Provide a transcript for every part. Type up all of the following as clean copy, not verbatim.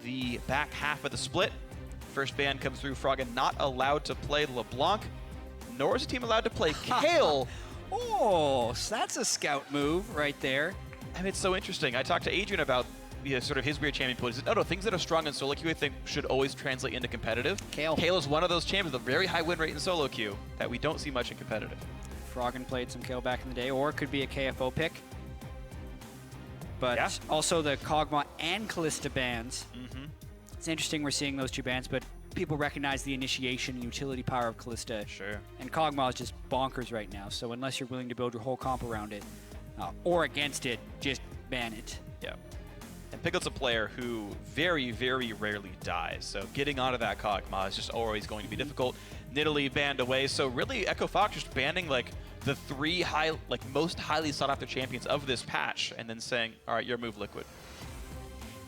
the back half of the split. First ban comes through. Froggen not allowed to play LeBlanc, nor is the team allowed to play Kale. Oh, so that's a scout move right there. I mean, it's so interesting. I talked to Adrian about sort of his weird champion pool. He said, no, things that are strong in solo queue I think should always translate into competitive. Kale is one of those champions with a very high win rate in solo queue that we don't see much in competitive. Froggen played some Kale back in the day, or it could be a KFO pick. But yeah. Also the Kog'Maw and Kalista bans. It's interesting we're seeing those two bans, but people recognize the initiation and utility power of Kalista. Sure. And Kog'Maw is just bonkers right now, so unless you're willing to build your whole comp around it, or against it, just ban it. Yeah. And Piglet's a player who very, very rarely dies, so getting onto that Kog'Maw is just always going to be difficult. Nidalee banned away, so really Echo Fox just banning like the three most highly sought after champions of this patch, and then saying, all right, your move, Liquid.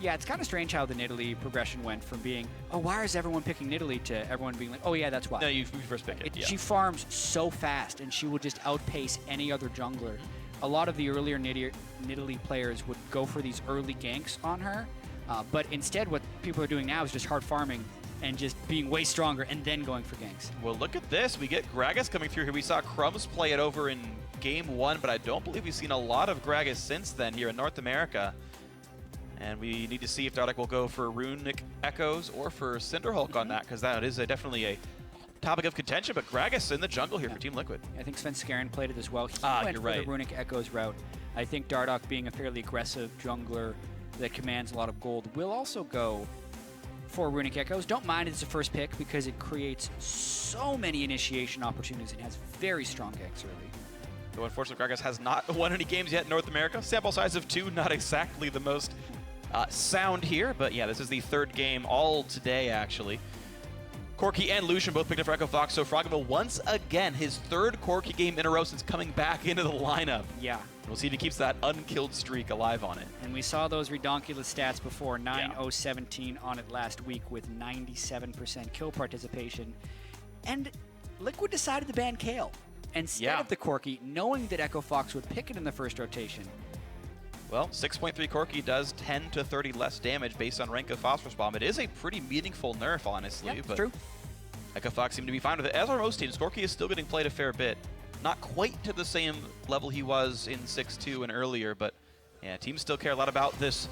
Yeah, it's kind of strange how the Nidalee progression went from being, oh, why is everyone picking Nidalee, to everyone being like, oh yeah, that's why. No, you first pick it. Yeah. She farms so fast, and she will just outpace any other jungler. A lot of the earlier Nidalee players would go for these early ganks on her, but instead what people are doing now is just hard farming and just being way stronger and then going for ganks. Well, look at this. We get Gragas coming through here. We saw Crumbs play it over in Game 1, but I don't believe we've seen a lot of Gragas since then here in North America. And we need to see if Dardoch will go for Runic Echoes or for Cinderhulk on that, because that is definitely a topic of contention. But Gragas in the jungle here for Team Liquid. I think Sven Skaren played it as well. He went you're for right. the Runic Echoes route. I think Dardoch, being a fairly aggressive jungler that commands a lot of gold, will also go for Runic Echoes. Don't mind it's a first pick because it creates so many initiation opportunities and has very strong ganks early. Though unfortunately, Gragas has not won any games yet in North America. Sample size of 2, not exactly the most sound here, but yeah, this is the third game all today, actually. Corki and Lucian both picked up for Echo Fox, so Froggen will once again, his third Corki game in a row since coming back into the lineup. Yeah. We'll see if he keeps that unkilled streak alive on it. And we saw those redonkulous stats before, 9-0-17 on it last week with 97% kill participation. And Liquid decided to ban Kale instead of the Corki, knowing that Echo Fox would pick it in the first rotation. Well, 6.3 Corki does 10 to 30 less damage based on rank of Phosphorus Bomb. It is a pretty meaningful nerf, honestly. But true. Echo Fox seemed to be fine with it. As are most teams, Corki is still getting played a fair bit. Not quite to the same level he was in 6-2 and earlier, but yeah, teams still care a lot about this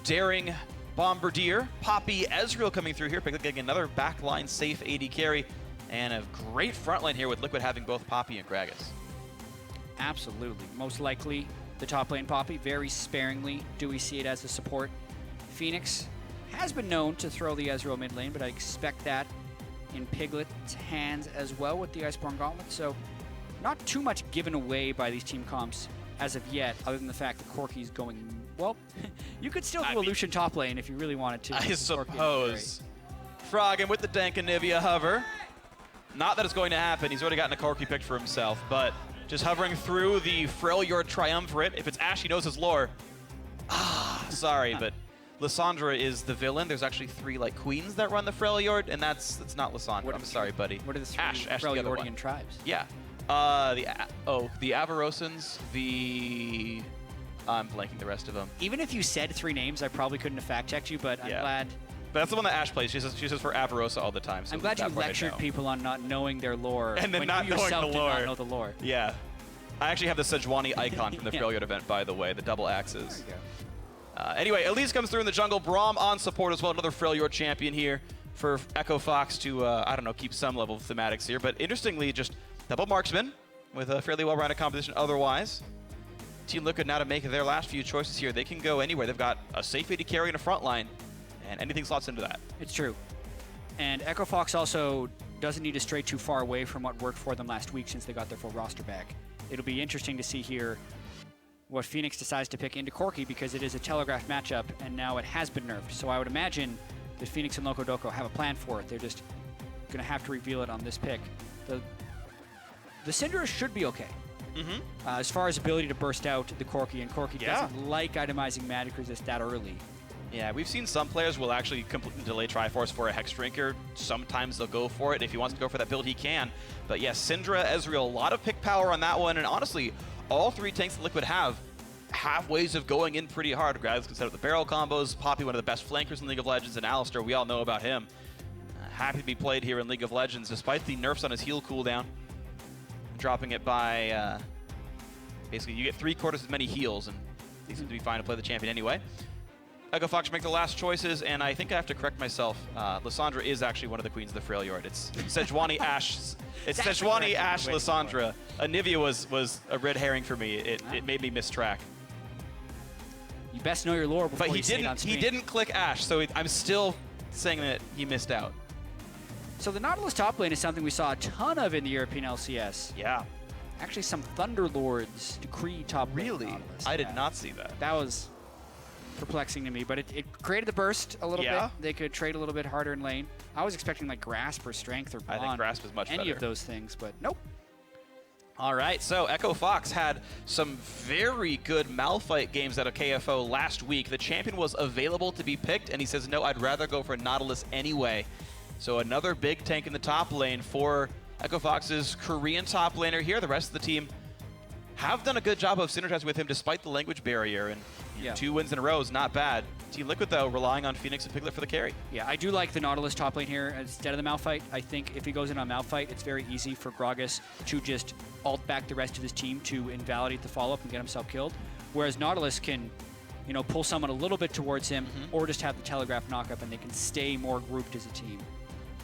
daring Bombardier. Poppy, Ezreal coming through here, getting another backline safe AD carry, and a great front line here with Liquid having both Poppy and Gragas. Absolutely. Most likely the top lane Poppy, very sparingly do we see it as a support. FeniX has been known to throw the Ezreal mid lane, but I expect that in Piglet's hands as well with the Iceborne Gauntlet, so not too much given away by these team comps as of yet, other than the fact that Corki's going, well, you could still do a Lucian top lane if you really wanted to. I suppose. Froggen with the Dank and Nivea hover. Not that it's going to happen, he's already gotten a Corki picked for himself, but just hovering through the Freljord Triumvirate. If it's Ash, he knows his lore. Sorry, but Lissandra is the villain. There's actually 3 queens that run the Freljord, and that's not Lissandra. I'm sorry, buddy. What are the 3 Ash Freljordian tribes? Yeah. The Avarosans, I'm blanking the rest of them. Even if you said 3 names, I probably couldn't have fact-checked you, but I'm glad. But that's the one that Ash plays. She says for Avarosa all the time. So I'm glad you lectured people on not knowing their lore. And then when not you knowing yourself the did lore. not know the lore. Yeah. I actually have the Sejuani icon from the Freljord event, by the way, the double axes. There you go. Anyway, Elise comes through in the jungle. Braum on support as well. Another Freljord champion here for Echo Fox to, I don't know, keep some level of thematics here. But interestingly, just double marksman with a fairly well-rounded composition otherwise. Team Liquid now to make their last few choices here. They can go anywhere. They've got a safe AD carry in a front line, and anything slots into that. It's true. And Echo Fox also doesn't need to stray too far away from what worked for them last week since they got their full roster back. It'll be interesting to see here what FeniX decides to pick into Corki, because it is a telegraphed matchup, and now it has been nerfed. So I would imagine that FeniX and Loco Doco have a plan for it. They're just going to have to reveal it on this pick. The Syndra should be okay. As far as ability to burst out the Corki, and Corki doesn't like itemizing magic resist that early. Yeah, we've seen some players will actually completely delay Triforce for a Hex Drinker. Sometimes they'll go for it. If he wants to go for that build, he can. But yes, Syndra, Ezreal, a lot of pick power on that one. And honestly, all 3 tanks that Liquid have have ways of going in pretty hard. Gragas can set up the barrel combos. Poppy, one of the best flankers in League of Legends, and Alistar, we all know about him. Happy to be played here in League of Legends, despite the nerfs on his heal cooldown. Dropping it by, basically, you get 3/4 as many heals, and he seems to be fine to play the champion anyway. Echo Fox make the last choices, and I think I have to correct myself. Lissandra is actually one of the queens of the Freljord. It's Sejuani Ashe. It's Sejuani Ashe Lissandra. Anivia was a red herring for me. It made me miss track. You best know your lore before you say it on screen. He didn't click Ashe, so I'm still saying that he missed out. So the Nautilus top lane is something we saw a ton of in the European LCS. Yeah. Actually, some Thunderlords decree top lane. Really? Nautilus. I did not see that. That was perplexing to me, but it created the burst a little bit. They could trade a little bit harder in lane. I was expecting like Grasp or Strength or Bond. I think Grasp is much better. Any of those things, but nope. All right, so Echo Fox had some very good Malphite games out of KFO last week. The champion was available to be picked, and he says, no, I'd rather go for Nautilus anyway. So another big tank in the top lane for Echo Fox's Korean top laner here. The rest of the team have done a good job of synergizing with him despite the language barrier, and 2 wins in a row is not bad. Team Liquid, though, relying on FeniX and Piglet for the carry. Yeah, I do like the Nautilus top lane here instead of the Malphite. I think if he goes in on Malphite, it's very easy for Gragas to just ult back the rest of his team to invalidate the follow-up and get himself killed. Whereas Nautilus can, you know, pull someone a little bit towards him or just have the telegraph knock-up and they can stay more grouped as a team,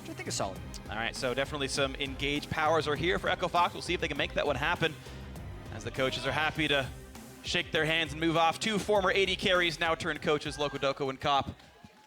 which I think is solid. All right, so definitely some engaged powers are here for Echo Fox. We'll see if they can make that one happen, as the coaches are happy to shake their hands and move off. 2 former AD carries now turned coaches, Locodoco and Cop.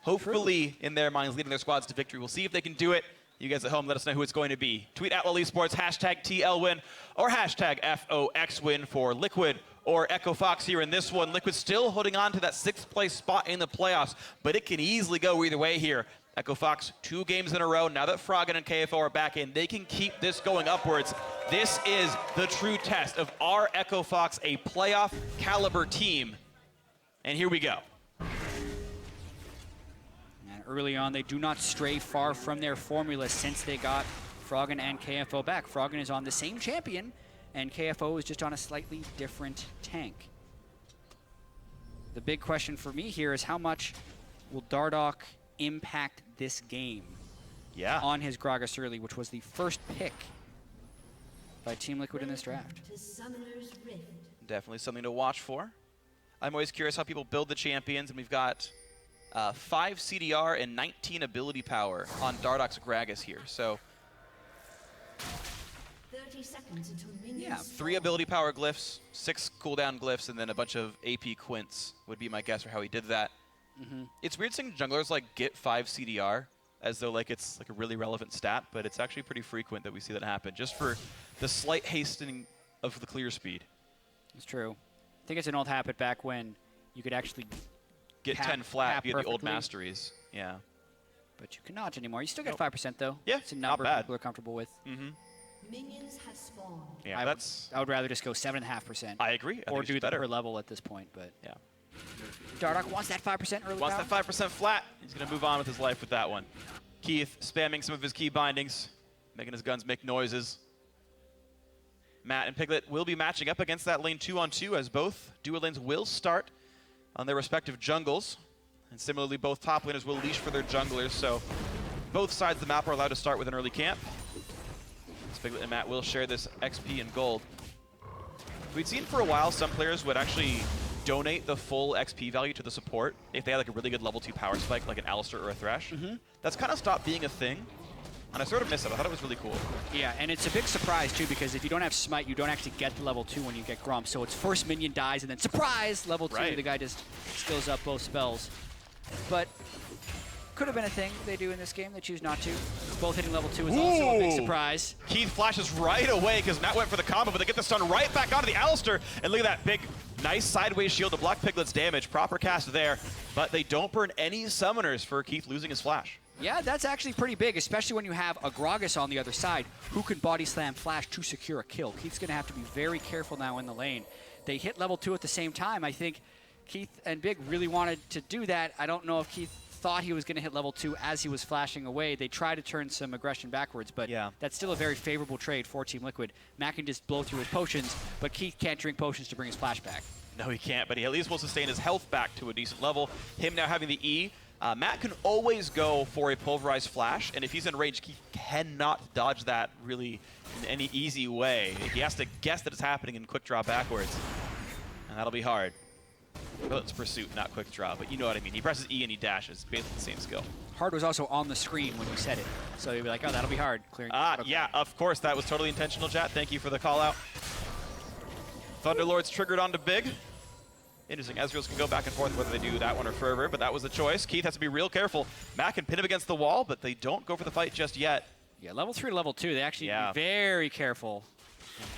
Hopefully, in their minds, leading their squads to victory. We'll see if they can do it. You guys at home, let us know who it's going to be. Tweet at Elise Sports, hashtag TLWin, or hashtag FOXWin for Liquid or Echo Fox here in this one. Liquid still holding on to that 6th place spot in the playoffs, but it can easily go either way here. Echo Fox 2 games in a row. Now that Froggen and KFO are back in, they can keep this going upwards. This is the true test of our Echo Fox, a playoff caliber team. And here we go. And early on, they do not stray far from their formula since they got Froggen and KFO back. Froggen is on the same champion, and KFO is just on a slightly different tank. The big question for me here is how much will Dardoch impact this game on his Gragas early, which was the first pick by Team Liquid in this draft. Definitely something to watch for. I'm always curious how people build the champions, and we've got 5 CDR and 19 ability power on Dardoch's Gragas here. So 30 seconds until minions. Yeah, 3 ability power glyphs, 6 cooldown glyphs, and then a bunch of AP quints would be my guess for how he did that. It's weird seeing junglers like get 5 CDR as though like it's like a really relevant stat, but it's actually pretty frequent that we see that happen just for the slight hastening of the clear speed. It's true. I think it's an old habit back when you could actually get 10 flat via the old masteries. Yeah. But you cannot anymore. You still get 5% though. Yeah, it's a number not bad. people are comfortable with. Minions have spawned. Yeah, I would rather just go 7.5%. I agree. Or do that per level at this point, but yeah. Dardoch wants that 5% early. Wants that 5% flat. He's going to move on with his life with that one. Keith spamming some of his key bindings, making his guns make noises. Matt and Piglet will be matching up against that lane 2-on-2 as both duo lanes will start on their respective jungles. And similarly, both top laners will leash for their junglers, so both sides of the map are allowed to start with an early camp. Piglet and Matt will share this XP and gold. We'd seen for a while some players would actually donate the full XP value to the support if they had like a really good level 2 power spike, like an Alistar or a Thresh. That's kind of stopped being a thing, and I sort of miss it. I thought it was really cool. Yeah, and it's a big surprise too, because if you don't have Smite, you don't actually get the level 2 when you get Braum. So it's first minion dies, and then surprise, level 2, the guy just skills up both spells. But could have been a thing they do in this game. They choose not to. Both hitting level 2 is also a big surprise. Keith flashes right away because Matt went for the combo, but they get the stun right back onto the Alistar. And look at that big, nice sideways shield to block Piglet's damage. Proper cast there, but they don't burn any summoners for Keith losing his flash. Yeah, that's actually pretty big, especially when you have a Gragas on the other side who can body slam flash to secure a kill. Keith's going to have to be very careful now in the lane. They hit level 2 at the same time. I think Keith and Big really wanted to do that. I don't know if Keith thought he was going to hit level 2 as he was flashing away. They tried to turn some aggression backwards, but that's still a very favorable trade for Team Liquid. Matt can just blow through his potions, but Keith can't drink potions to bring his flash back. No, he can't, but he at least will sustain his health back to a decent level. Him now having the E. Matt can always go for a pulverized flash, and if he's in range, he cannot dodge that really in any easy way. He has to guess that it's happening and quick draw backwards, and that'll be hard. Well, it's pursuit, not quick draw, but you know what I mean. He presses E and he dashes, basically the same skill. Hard was also on the screen when you said it, so you'd be like, oh, that'll be hard. Clearing. Yeah, of course, that was totally intentional, chat. Thank you for the call out. Thunderlord's triggered onto Big. Interesting, Ezreals can go back and forth whether they do that one or Fervor, but that was the choice. Keith has to be real careful. Matt can pin him against the wall, but they don't go for the fight just yet. Yeah, level 3 to level 2, they actually be very careful.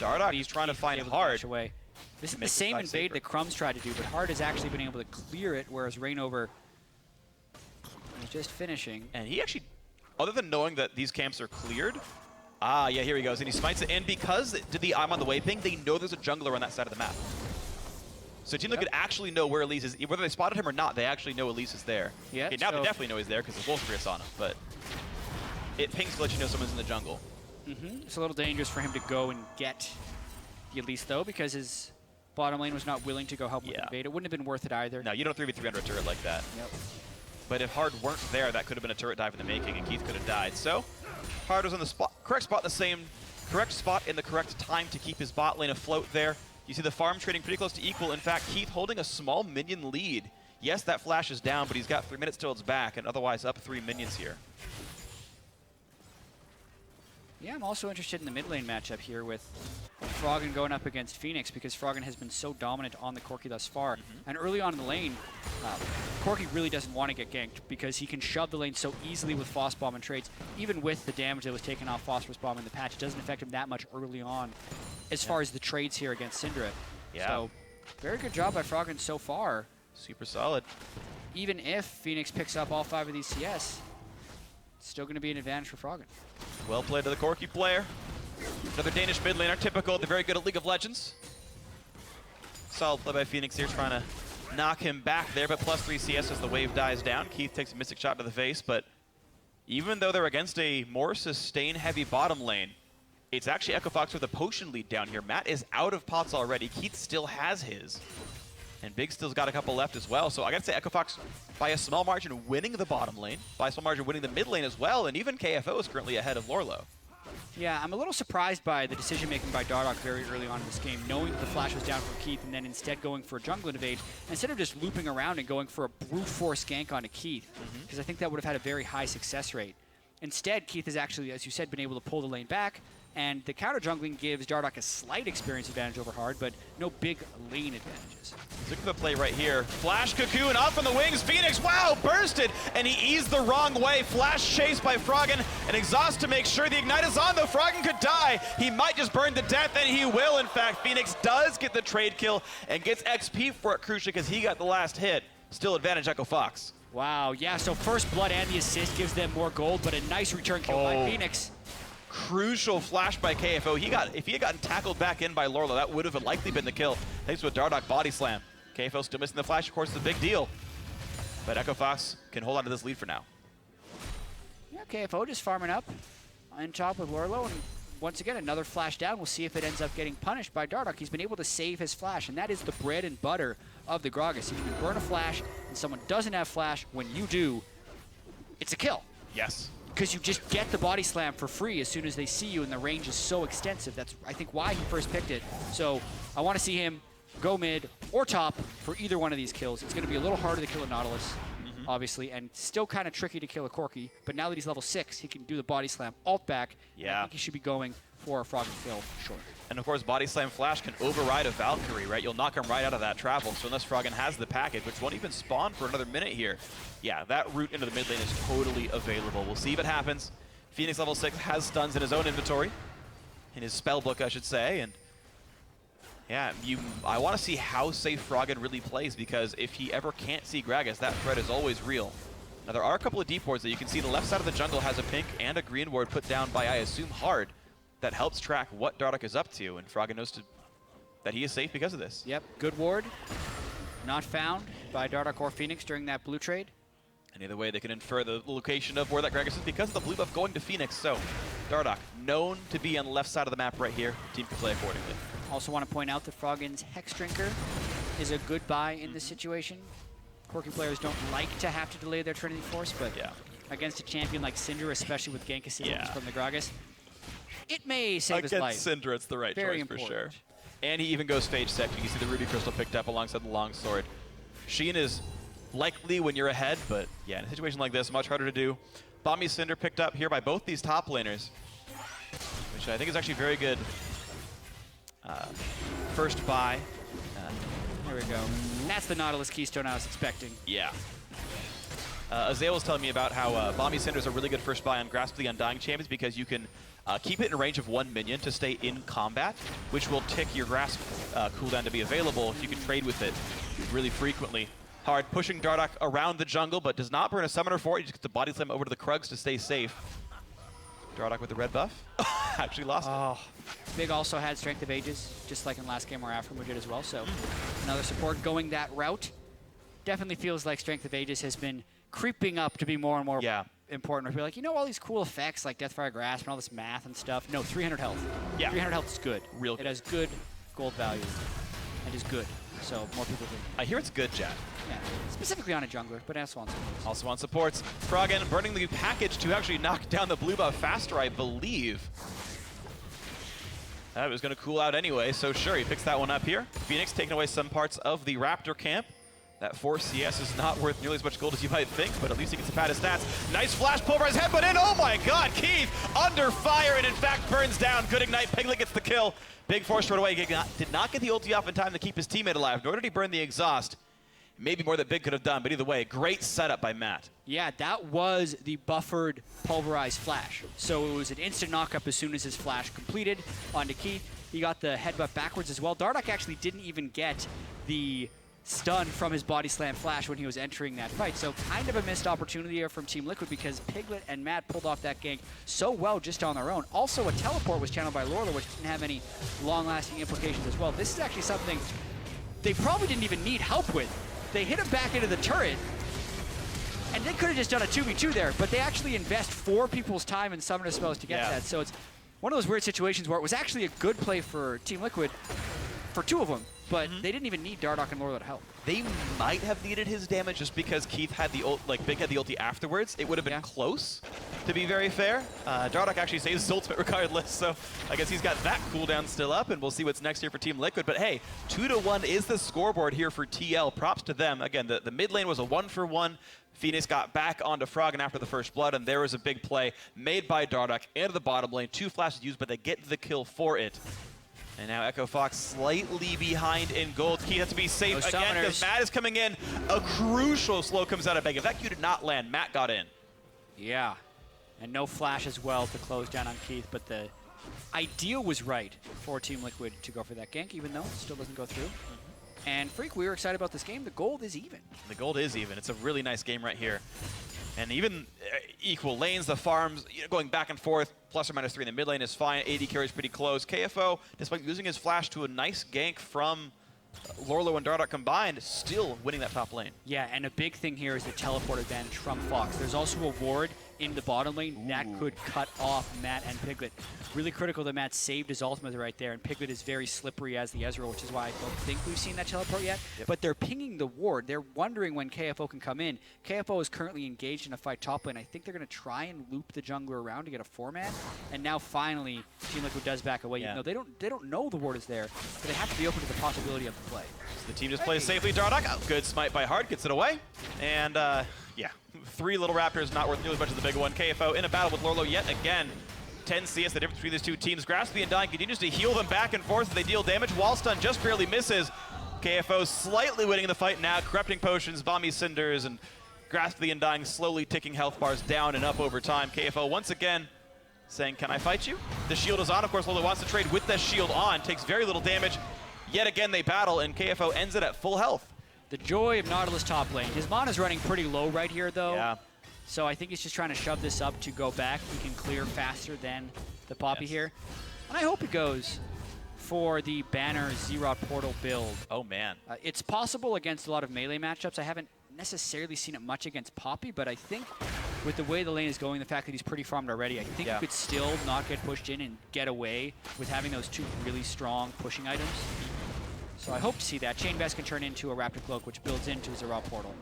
Dardoch, he's trying to find Hard. Away. This is the same invade that Crumbs tried to do, but Hard has actually been able to clear it, whereas Reignover is just finishing. And he actually, other than knowing that these camps are cleared, yeah, here he goes, and he smites it. And because it did the I'm on the way ping, they know there's a jungler on that side of the map. So Team Liquid actually know where Elise is. Whether they spotted him or not, they actually know Elise is there. Yeah, okay, now they definitely know he's there because the Wolfspear's on him, but it pings to let you know someone's in the jungle. It's a little dangerous for him to go and get the Elise, though, because his bottom lane was not willing to go help with the invade. It wouldn't have been worth it either. No, you don't 3v3 under a turret like that. Yep. But if Hard weren't there, that could have been a turret dive in the making, and Keith could have died. So Hard was on the correct spot in the correct time to keep his bot lane afloat there. You see the farm trading pretty close to equal. In fact, Keith holding a small minion lead. Yes, that flash is down, but he's got 3 minutes till it's back, and otherwise up 3 minions here. Yeah, I'm also interested in the mid lane matchup here with Froggen going up against FeniX, because Froggen has been so dominant on the Corki thus far. And early on in the lane, Corki really doesn't want to get ganked because he can shove the lane so easily with Phos Bomb and trades. Even with the damage that was taken off Phosphorus Bomb in the patch, it doesn't affect him that much early on as far as the trades here against Syndra. Yeah. So, very good job by Froggen so far. Super solid. Even if FeniX picks up all 5 of these CS, it's still going to be an advantage for Froggen. Well played to the Corki player. Another Danish mid laner, typical. They're very good at League of Legends. Solid play by FeniX here, trying to knock him back there, but +3 CS as the wave dies down. Keith takes a mystic shot to the face, but even though they're against a more sustain-heavy bottom lane, it's actually EchoFox with a potion lead down here. Matt is out of pots already. Keith still has his. And Big still's got a couple left as well. So I gotta say, EchoFox, by a small margin, winning the bottom lane, by a small margin, winning the mid lane as well, and even KFO is currently ahead of Lourlo. Yeah, I'm a little surprised by the decision-making by Dardoch very early on in this game, knowing that the flash was down from Keith and then instead going for a jungle invade, instead of just looping around and going for a brute force gank onto Keith, because I think that would have had a very high success rate. Instead, Keith has actually, as you said, been able to pull the lane back, and the counter jungling gives Dardoch a slight experience advantage over Hard, but no big lane advantages. Look at the play right here. Flash Cocoon up on the wings. FeniX, wow, bursted, and he eased the wrong way. Flash chased by Froggen, and exhaust to make sure the ignite is on, though Froggen could die. He might just burn to death, and he will, in fact. FeniX does get the trade kill and gets XP for it, crucially, because he got the last hit. Still advantage EchoFox. Wow, yeah, so first blood and the assist gives them more gold, but a nice return kill by FeniX. Crucial flash by KFO. If he had gotten tackled back in by Lourlo, that would have likely been the kill. Thanks to a Dardoch body slam. KFO still missing the flash, of course, is a big deal. But EchoFox can hold on to this lead for now. Yeah, KFO just farming up on top with Lourlo, and once again, another flash down. We'll see if it ends up getting punished by Dardoch. He's been able to save his flash, and that is the bread and butter of the Gragas. If you burn a flash and someone doesn't have flash, when you do, it's a kill. Yes. Because you just get the body slam for free as soon as they see you, and the range is so extensive. That's, I think, why he first picked it. So I want to see him go mid or top for either one of these kills. It's going to be a little harder to kill a Nautilus, obviously, and still kind of tricky to kill a Corki. But now that he's level 6, he can do the body slam, ult back. Yeah. I think he should be going for a Froggen kill, sure. And of course, body slam flash can override a Valkyrie, right? You'll knock him right out of that travel. So unless Froggen has the package, which won't even spawn for another minute here, yeah, that route into the mid lane is totally available. We'll see if it happens. FeniX level 6 has stuns in his own inventory, in his spell book, I should say, and yeah, I want to see how safe Froggen really plays, because if he ever can't see Gragas, that threat is always real. Now, there are a couple of deep wards that you can see. The left side of the jungle has a pink and a green ward put down by, I assume, Hard, that helps track what Dardoch is up to, and Froggen knows that he is safe because of this. Yep, good ward. Not found by Dardoch or FeniX during that blue trade. And either way, they can infer the location of where that Gragas is because of the blue buff going to FeniX. So, Dardoch, known to be on the left side of the map right here. Team can play accordingly. Also want to point out that Froggen's Hex Drinker is a good buy in this situation. Corki players don't like to have to delay their Trinity Force, but against a champion like Syndra, especially with gank assistance from the Gragas, it may save his life. Against Syndra, it's the right Very choice important. for sure. And he even goes phage sec. You can see the Ruby Crystal picked up alongside the Longsword. Sheen is likely when you're ahead, but yeah, in a situation like this, much harder to do. Bomby Cinder picked up here by both these top laners, which I think is actually very good. First buy. There we go. That's the Nautilus keystone I was expecting. Yeah. Ezreal was telling me about how Bomby Cinder is a really good first buy on Grasp of the Undying champions because you can keep it in range of 1 minion to stay in combat, which will tick your Grasp cooldown to be available if you can trade with it really frequently. Hard pushing Dardoch around the jungle, but does not burn a summoner for it. He just gets the body slam over to the Krugs to stay safe. Dardoch with the red buff. Actually lost it. Big also had Strength of Ages, just like in last game where Aframo did as well. So another support going that route. Definitely feels like Strength of Ages has been creeping up to be more and more important. We're like, you know, all these cool effects like Deathfire Grasp and all this math and stuff. No, 300 health. Yeah. 300 health is good. Real good. It has good gold value and is good. So more people can. I hear it's good, Jack. Yeah, specifically on a jungler, but also on supports. Also on supports. Froggen burning the package to actually knock down the blue buff faster, I believe. That was going to cool out anyway, so sure, he picks that one up here. FeniX taking away some parts of the Raptor camp. That 4 CS is not worth nearly as much gold as you might think, but at least he gets a pad of stats. Nice flash, pulverize headbutt in. Oh my god, Keith under fire and in fact burns down. Good ignite, Piglet gets the kill. Big force right away. Did not get the ulti off in time to keep his teammate alive, nor did he burn the exhaust. Maybe more that Big could have done, but either way, great setup by Matt. Yeah, that was the buffered pulverized flash. So it was an instant knockup as soon as his flash completed onto Keith. He got the headbutt backwards as well. Dardoch actually didn't even get the stun from his body slam flash when he was entering that fight. So kind of a missed opportunity here from Team Liquid because Piglet and Matt pulled off that gank so well just on their own. Also, a teleport was channeled by Lourlo, which didn't have any long-lasting implications as well. This is actually something they probably didn't even need help with. They hit him back into the turret, and they could have just done a 2v2 there, but they actually invest 4 people's time and summoner spells to get that. So it's one of those weird situations where it was actually a good play for Team Liquid for 2 of them, but they didn't even need Dardoch and Lourlo to help. They might have needed his damage just because Keith had the ult, like Big had the ulti afterwards. It would have been close, to be very fair. Dardoch actually saves his ultimate regardless, so I guess he's got that cooldown still up, and we'll see what's next here for Team Liquid. But hey, 2-1 is the scoreboard here for TL. Props to them. Again, the mid lane was a 1-for-1. FeniX got back onto Froggen after the first blood, and there was a big play made by Dardoch into the bottom lane. 2 flashes used, but they get the kill for it. And now Echo Fox slightly behind in gold. Keith has to be safe again because Matt is coming in. A crucial slow comes out of Big. If that Q did not land, Matt got in. Yeah, and no flash as well to close down on Keith, but the ideal was right for Team Liquid to go for that gank, even though it still doesn't go through. And Freak, we were excited about this game. The gold is even. The gold is even. It's a really nice game right here. And even equal lanes, the farms, going back and forth, ±3 in the mid lane is fine. AD carries pretty close. KFO, despite losing his flash to a nice gank from Lourlo and Dardoch combined, still winning that top lane. Yeah, and a big thing here is the teleport advantage from Fox. There's also a ward in the bottom lane that could cut off Matt and Piglet. Really critical that Matt saved his ultimate right there, and Piglet is very slippery as the Ezreal, which is why I don't think we've seen that teleport yet. But they're pinging the ward. They're wondering when KFO can come in. KFO is currently engaged in a fight top lane. I think they're going to try and loop the jungler around to get a 4-man, and now finally Team Liquid does back away. You know, they don't know the ward is there, but they have to be open to the possibility of the play. So the team just plays safely. Dardoch, good smite by Hard, gets it away. And yeah, 3 little Raptors, not worth nearly as much as the big one. KFO in a battle with Lourlo yet again. 10 CS, the difference between these 2 teams. Grasp the Undying continues to heal them back and forth as they deal damage. Wall stun just barely misses. KFO slightly winning the fight now. Corrupting Potions, Bomby Cinders, and Grasp the Undying slowly ticking health bars down and up over time. KFO once again saying, can I fight you? The shield is on, of course. Lourlo wants to trade with the shield on. Takes very little damage. Yet again they battle, and KFO ends it at full health. The joy of Nautilus top lane. His mana's running pretty low right here, though. Yeah. So I think he's just trying to shove this up to go back. He can clear faster than the Poppy here. And I hope it goes for the Banner Xerath Portal build. Oh, man. It's possible against a lot of melee matchups. I haven't necessarily seen it much against Poppy, but I think with the way the lane is going, the fact that he's pretty farmed already, I think he could still not get pushed in and get away with having those 2 really strong pushing items. So I hope to see that. Chain Vest can turn into a Raptor Cloak, which builds into his Ezreal Portal.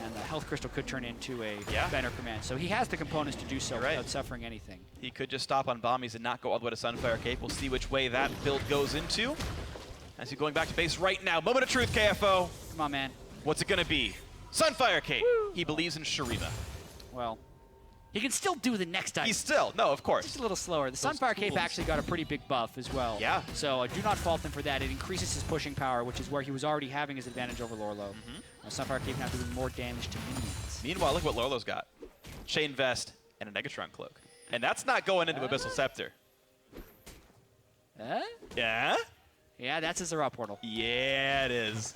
And the Health Crystal could turn into a Banner Command. So he has the components to do so without suffering anything. He could just stop on Bombies and not go all the way to Sunfire Cape. We'll see which way that build goes into. As he's going back to base right now. Moment of truth, KFO. Come on, man. What's it going to be? Sunfire Cape. Woo. He believes in Shurima. Well, he can still do the next item. He's still, no, of course. Just a little slower. The Sunfire Cape actually got a pretty big buff as well. Yeah. So I do not fault him for that. It increases his pushing power, which is where he was already having his advantage over Lourlo. Sunfire Cape now doing more damage to minions. Meanwhile, look what Lourlo's got. Chain Vest and a Negatron Cloak. And that's not going into Abyssal Scepter. Yeah? Yeah, that's his Ezreal Portal. Yeah, it is.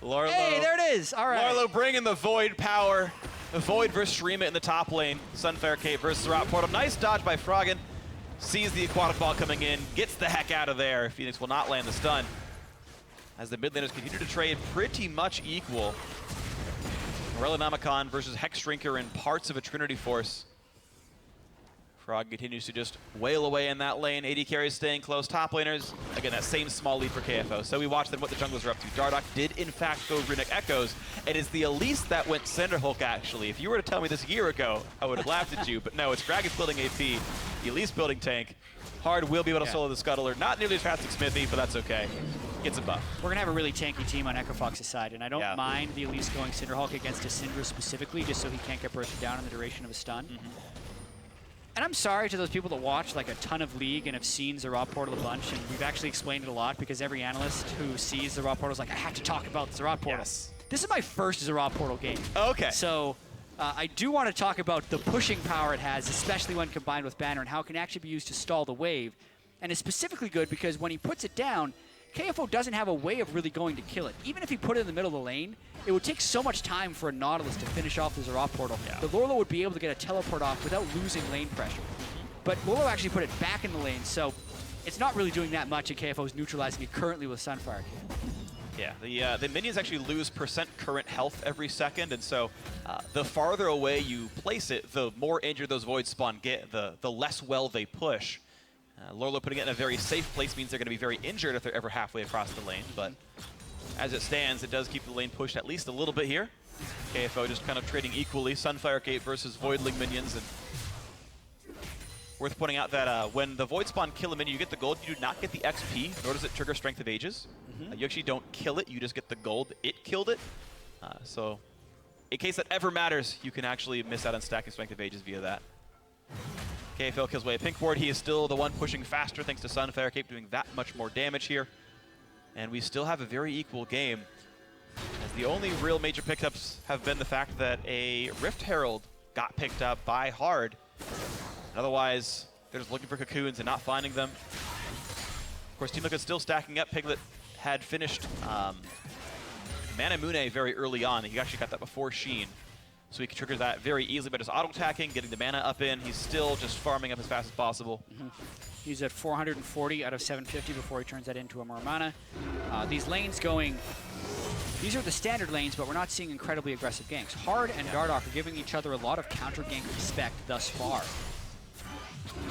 Lourlo. Hey, there it is. All right. Lourlo bringing the Void power. The Void versus Shurima in the top lane. Sunfire Cape versus Ezreal Portal. Nice dodge by Froggen. Sees the Aquatic Ball coming in. Gets the heck out of there. FeniX will not land the stun. As the mid laners continue to trade pretty much equal. Morellonomicon versus Hexdrinker and parts of a Trinity Force. Frog continues to just wail away in that lane. AD carries staying close. Top laners, again, that same small lead for KFO. So we watched then what the junglers are up to. Dardoch did, in fact, go Runic Echoes. It is the Elise that went Cinderhulk, actually. If you were to tell me this a year ago, I would have laughed at you. But no, it's Gragas building AP, Elise building tank. Hard will be able to solo the Scuttler. Not nearly as fast as Smithy, but that's okay. Gets a buff. We're going to have a really tanky team on Echo Fox's side, and I don't mind the Elise going Cinderhulk against a Syndra specifically, just so he can't get bursted down in the duration of a stun. And I'm sorry to those people that watch like a ton of League and have seen Ezreal Portal a bunch, and we've actually explained it a lot because every analyst who sees Ezreal Portal is like, I have to talk about Ezreal Portal. Yes. This is my first Ezreal Portal game. Okay. So I do want to talk about the pushing power it has, especially when combined with Banner, and how it can actually be used to stall the wave. And it's specifically good because when he puts it down, KFO doesn't have a way of really going to kill it. Even if he put it in the middle of the lane, it would take so much time for a Nautilus to finish off the Ezreal Portal. The Lourlo would be able to get a teleport off without losing lane pressure. But Lourlo actually put it back in the lane, so it's not really doing that much, and KFO is neutralizing it currently with Sunfire. Yeah, the minions actually lose percent current health every second, and so the farther away you place it, the more injured those Void Spawn get, the less well they push. Lourlo putting it in a very safe place means they're going to be very injured if they're ever halfway across the lane, but as it stands, it does keep the lane pushed at least a little bit here. KFO just kind of trading equally, Sunfire Gate versus Voidling minions, and worth pointing out that when the Void Spawn kill a minion, you get the gold, you do not get the XP, nor does it trigger Strength of Ages. You actually don't kill it, you just get the gold. It killed it. So in case that ever matters, you can actually miss out on stacking Strength of Ages via that. KFL kills away a pink ward. He is still the one pushing faster thanks to Sunfire Cape doing that much more damage here. And we still have a very equal game, as the only real major pickups have been the fact that a Rift Herald got picked up by Hard. Otherwise, they're just looking for cocoons and not finding them. Of course, Team Liquid still stacking up. Piglet had finished Manamune very early on. He actually got that before Sheen. So he can trigger that very easily by just auto-attacking, getting the mana up in. He's still just farming up as fast as possible. He's at 440 out of 750 before he turns that into a more mana. These lanes going... These are the standard lanes, but we're not seeing incredibly aggressive ganks. Hard and Dardoch are giving each other a lot of counter-gank respect thus far.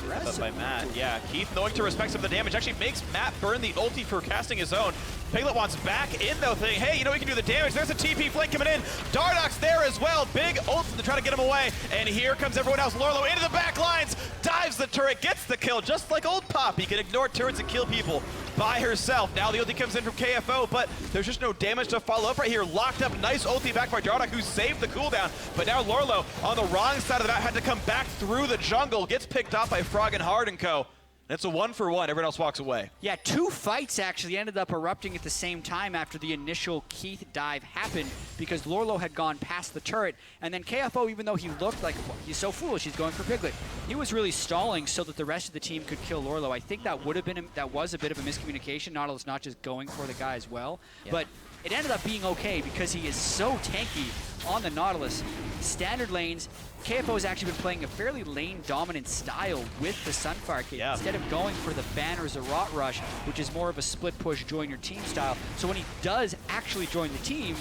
But by Matt, yeah. Keith, knowing to respect some of the damage, actually makes Matt burn the ulti for casting his own. Piglet wants back in, though, thinking, hey, you know we can do the damage. There's a TP flank coming in. Dardoch's there as well. Big ult to try to get him away. And here comes everyone else. Lourlo into the back lines, dives the turret, gets the kill, just like old Pop. He can ignore turrets and kill people by herself. Now the ulti comes in from KFO, but there's just no damage to follow up right here. Locked up, nice ulti back by Dardoch, who saved the cooldown. But now Lourlo on the wrong side of the map had to come back through the jungle, gets picked off by Froggen, Hard, and co. It's a 1-for-1. Everyone else walks away. Yeah, two fights actually ended up erupting at the same time after the initial Keith dive happened because Lourlo had gone past the turret, and then KFO, even though he looked like, well, he's so foolish, he's going for Piglet, he was really stalling so that the rest of the team could kill Lourlo. I think that would have been that was a bit of a miscommunication. Nautilus not just going for the guy as well, but it ended up being okay because he is so tanky on the Nautilus. Standard lanes, KFO has actually been playing a fairly lane-dominant style with the Sunfire Cape instead of going for the banners or Rot Rush, which is more of a split-push, join-your-team style. So when he does actually join the team,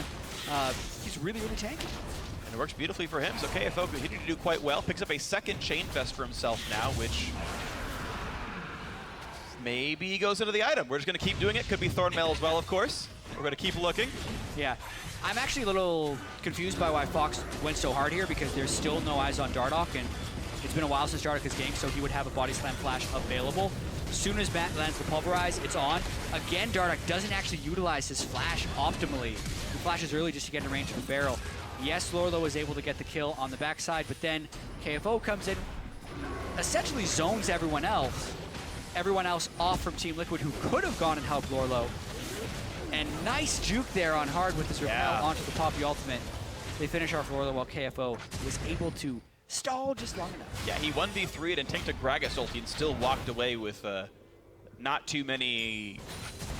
he's really, really tanky. And it works beautifully for him, so KFO continued to do quite well. Picks up a second Chain Vest for himself now, which is Maybe he goes into the item. We're just going to keep doing it. Could be Thornmail as well, of course. We're going to keep looking. Yeah. I'm actually a little confused by why Fox went so hard here, because there's still no eyes on Dardoch, and it's been a while since Dardoch has ganked, so he would have a body slam flash available. As soon as Matt lands the pulverize, it's on. Again, Dardoch doesn't actually utilize his flash optimally. He flashes early just to get in range of the barrel. Yes, Lourlo was able to get the kill on the backside, but then KFO comes in, essentially zones everyone else off from Team Liquid, who could have gone and helped Lourlo. And nice juke there on hard with his repel onto the Poppy ultimate. They finish off Lourlo while KFO was able to stall just long enough. Yeah, he 1v3'd and tanked a Gragas ulti and still walked away with not too many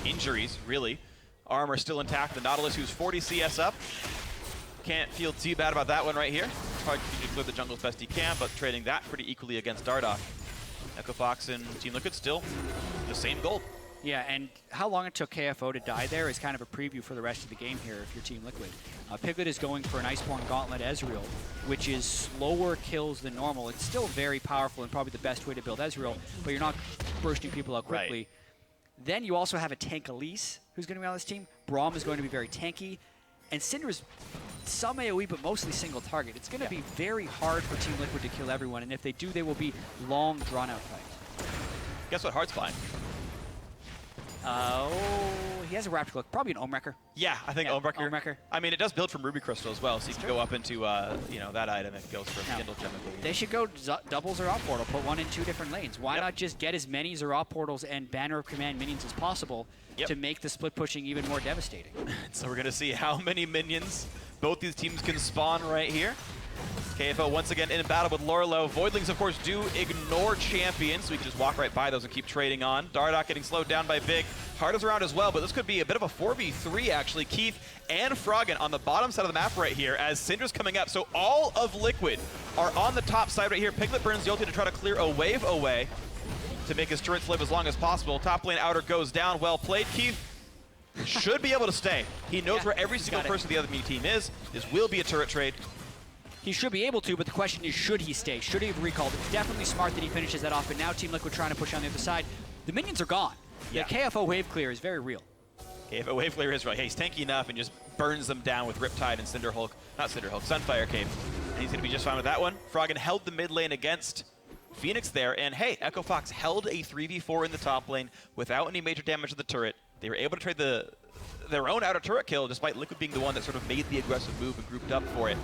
injuries, really. Armor still intact. The Nautilus, who's 40 CS up. Can't feel too bad about that one right here. Probably continue to clear the jungle as best he can, but trading that pretty equally against Dardoch. Echo Fox and Team Liquid still the same gold. Yeah, and how long it took KFO to die there is kind of a preview for the rest of the game here if you're Team Liquid. Piglet is going for an Iceborne Gauntlet Ezreal, which is slower kills than normal. It's still very powerful and probably the best way to build Ezreal, but you're not bursting people out quickly. Right. Then you also have a tank Elise who's going to be on this team. Braum is going to be very tanky, and Syndra's some AoE, but mostly single target. It's going to be very hard for Team Liquid to kill everyone, and if they do, they will be long, drawn-out fights. Guess what Heart's flying? Oh, he has a Raptor Cloak. Probably an Omewrecker. Yeah, I think Omewrecker. I mean, it does build from Ruby Crystal as well, so you can go up into you know, that item. It goes for Kindle Gem, I believe. They should go double Zerot Portal, put one in 2 different lanes. Why not just get as many Zerot Portals and Banner of Command minions as possible to make the split pushing even more devastating? So we're going to see how many minions both these teams can spawn right here. KFO once again in battle with Lourlo. Voidlings, of course, do ignore champions, so we can just walk right by those and keep trading on. Dardoch getting slowed down by Big. Hard is around as well, but this could be a bit of a 4v3, actually. Keith and Froggen on the bottom side of the map right here as Syndra's coming up. So all of Liquid are on the top side right here. Piglet burns the ulti to try to clear a wave away to make his turrets live as long as possible. Top lane outer goes down. Well played. Keith should be able to stay. He knows where every single person the other team is. This will be a turret trade. He should be able to, but the question is, should he stay? Should he have recalled? It's definitely smart that he finishes that off, but now Team Liquid trying to push on the other side. The minions are gone. The KFO wave clear is very real. KFO wave clear is right. Hey, he's tanky enough and just burns them down with Riptide and Sunfire Cave. And he's going to be just fine with that one. Froggen held the mid lane against FeniX there, and hey, Echo Fox held a 3v4 in the top lane without any major damage to the turret. They were able to trade their own outer turret kill, despite Liquid being the one that sort of made the aggressive move and grouped up for it.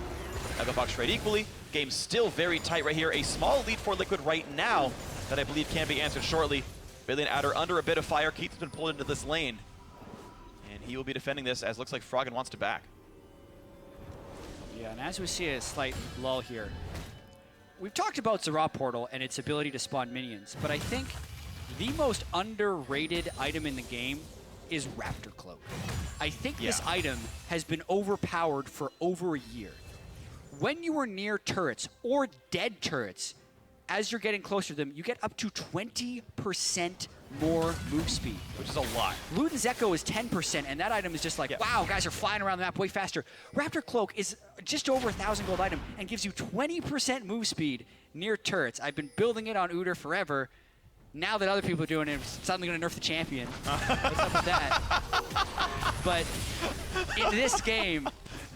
Echo Fox trade equally. Game's still very tight right here. A small lead for Liquid right now that I believe can be answered shortly. Billion outer under a bit of fire. Keith has been pulled into this lane. And he will be defending this as looks like Froggen wants to back. Yeah, and as we see a slight lull here, we've talked about Zerot Portal and its ability to spawn minions, but I think the most underrated item in the game is Raptor Cloak. I think this item has been overpowered for over a year. When you are near turrets or dead turrets, as you're getting closer to them, you get up to 20% more move speed. Which is a lot. Luden's Echo is 10%, and that item is just like, wow, guys are flying around the map way faster. Raptor Cloak is just over 1,000 gold item and gives you 20% move speed near turrets. I've been building it on Udyr forever. Now that other people are doing it, I'm suddenly going to nerf the champion. What's up with that? But in this game,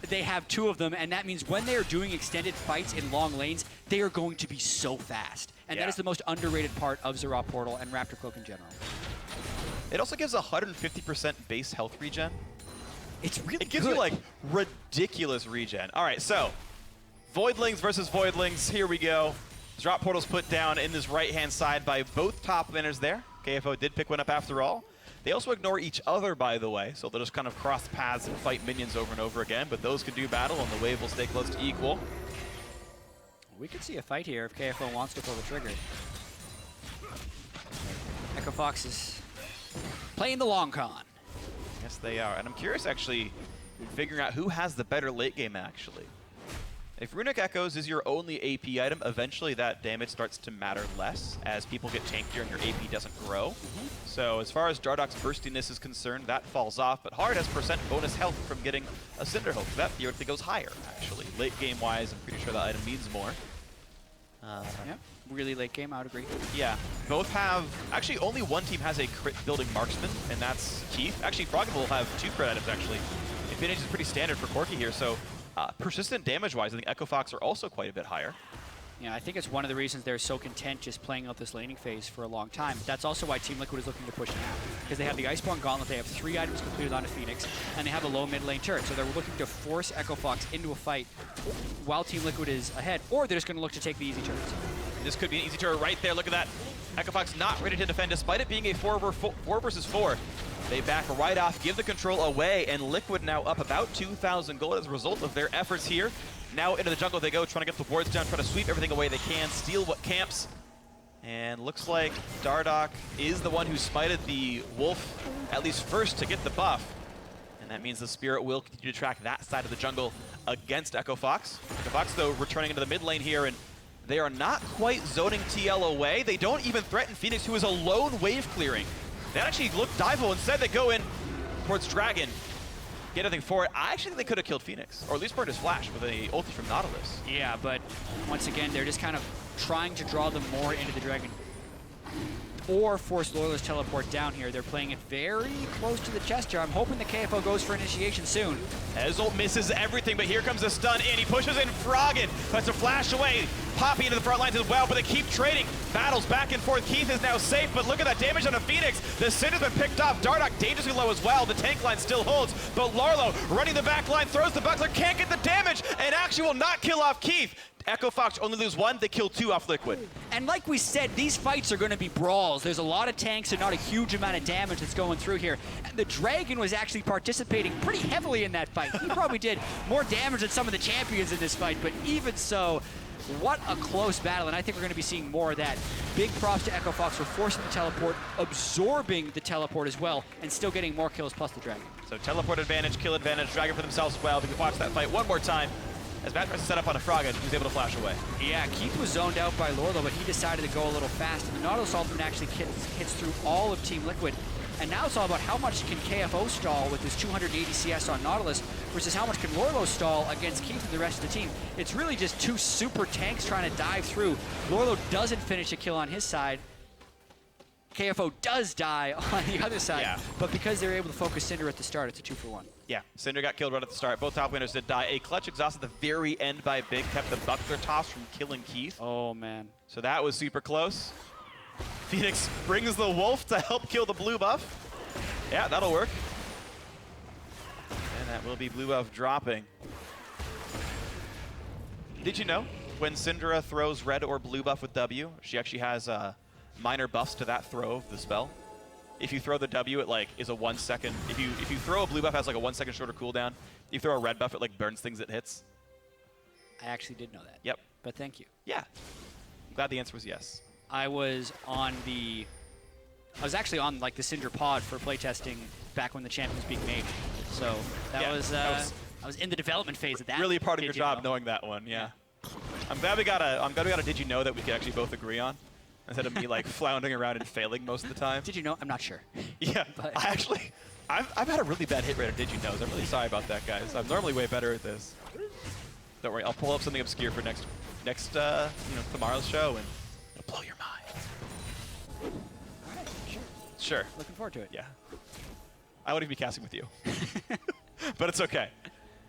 they have 2 of them, and that means when they are doing extended fights in long lanes, they are going to be so fast. And that is the most underrated part of Zerot Portal and Raptor Cloak in general. It also gives 150% base health regen. It's really It gives you, like, ridiculous regen. All right, so Voidlings versus Voidlings. Here we go. Zerot Portal's put down in this right-hand side by both top laners there. KFO did pick one up after all. They also ignore each other, by the way, so they'll just kind of cross paths and fight minions over and over again, but those can do battle, and the wave will stay close to equal. We could see a fight here if KFO wants to pull the trigger. Echo Fox is playing the long con. Yes, they are. And I'm curious, actually, figuring out who has the better late game, actually. If Runic Echoes is your only AP item, eventually that damage starts to matter less as people get tankier and your AP doesn't grow. So as far as Dardoch's burstiness is concerned, that falls off, but Hard has % bonus health from getting a Cinder Hope. That theoretically goes higher, actually. Late game-wise, I'm pretty sure that item means more. Really late game, I would agree. Yeah, both have, actually only one team has a crit building marksman, and that's Keith. Actually, Froggen will have 2 crit items actually. Advantage is pretty standard for Corki here, so persistent damage-wise, I think Echo Fox are also quite a bit higher. Yeah, I think it's one of the reasons they're so content just playing out this laning phase for a long time. That's also why Team Liquid is looking to push now, because they have the Iceborne Gauntlet, they have 3 items completed onto FeniX, and they have a low mid lane turret. So they're looking to force Echo Fox into a fight while Team Liquid is ahead, or they're just going to look to take the easy turrets. This could be an easy turret right there. Look at that. Echo Fox not ready to defend, despite it being a 4 versus 4. They back right off, give the control away, and Liquid now up about 2,000 gold as a result of their efforts here. Now into the jungle they go, trying to get the wards down, trying to sweep everything away they can, steal what camps. And looks like Dardoch is the one who smited the wolf, at least first, to get the buff. And that means the Spirit will continue to track that side of the jungle against Echo Fox. Echo Fox, though, returning into the mid lane here, and they are not quite zoning TL away. They don't even threaten FeniX, who is alone wave clearing. That actually looked diveable. Instead, they go in towards Dragon. Get anything for it. I actually think they could have killed FeniX, or at least burned his flash with a ulti from Nautilus. Yeah, but once again, they're just kind of trying to draw them more into the Dragon. Or force Lourlo's teleport down here. They're playing it very close to the chest jar. I'm hoping the KFO goes for initiation soon. Ezreal misses everything, but here comes the stun in. He pushes in Froggen, but to flash away. Poppy into the front lines as well, but they keep trading. Battles back and forth. Keith is now safe, but look at that damage on a FeniX. The Syndra's been picked off. Dardoch dangerously low as well. The tank line still holds, but Lourlo running the back line, throws the buckler, can't get the damage, and actually will not kill off Keith. Echo Fox only lose 1, they kill 2 off Liquid. And like we said, these fights are going to be brawls. There's a lot of tanks and not a huge amount of damage that's going through here. And the Dragon was actually participating pretty heavily in that fight. He probably did more damage than some of the champions in this fight, but even so, what a close battle, and I think we're going to be seeing more of that. Big props to Echo Fox for forcing the teleport, absorbing the teleport as well, and still getting more kills plus the Dragon. So teleport advantage, kill advantage, Dragon for themselves as well. We can watch that fight one more time. As Bad Press is set up on a Froggen, he's able to flash away. Yeah, Keith was zoned out by Lourlo, but he decided to go a little fast. And the Nautilus ultimate actually hits through all of Team Liquid. And now it's all about how much can KFO stall with his 280 CS on Nautilus versus how much can Lourlo stall against Keith and the rest of the team. It's really just 2 super tanks trying to dive through. Lourlo doesn't finish a kill on his side. KFO does die on the other side, yeah. But because they're able to focus Syndra at the start, it's a 2-for-1. Yeah, Syndra got killed right at the start. Both top laners did die. A clutch exhaust at the very end by Big kept the buckler toss from killing Keith. Oh, man. So that was super close. FeniX brings the wolf to help kill the blue buff. Yeah, that'll work. And that will be blue buff dropping. Did you know when Syndra throws red or blue buff with W, she actually has minor buffs to that throw of the spell? If you throw the W, it like is a 1 second. If you throw a blue buff, it has like a 1 second shorter cooldown. If you throw a red buff, it like burns things it hits. I actually did know that. Yep. But thank you. Yeah. I'm glad the answer was yes. I was actually on like the Syndra pod for playtesting back when the champion was being made. So I was in the development phase of that. Really part of your job knowing that one, yeah. I'm glad we got a did you know that we could actually both agree on, instead of me like floundering around and failing most of the time. Did you know? I'm not sure. Yeah, But I've had a really bad hit rate on did you knows. I'm really sorry about that, guys. I'm normally way better at this. Don't worry, I'll pull up something obscure for next tomorrow's show, and it'll blow your mind. All right, sure. Sure. Looking forward to it. Yeah. I wouldn't even be casting with you. But it's okay.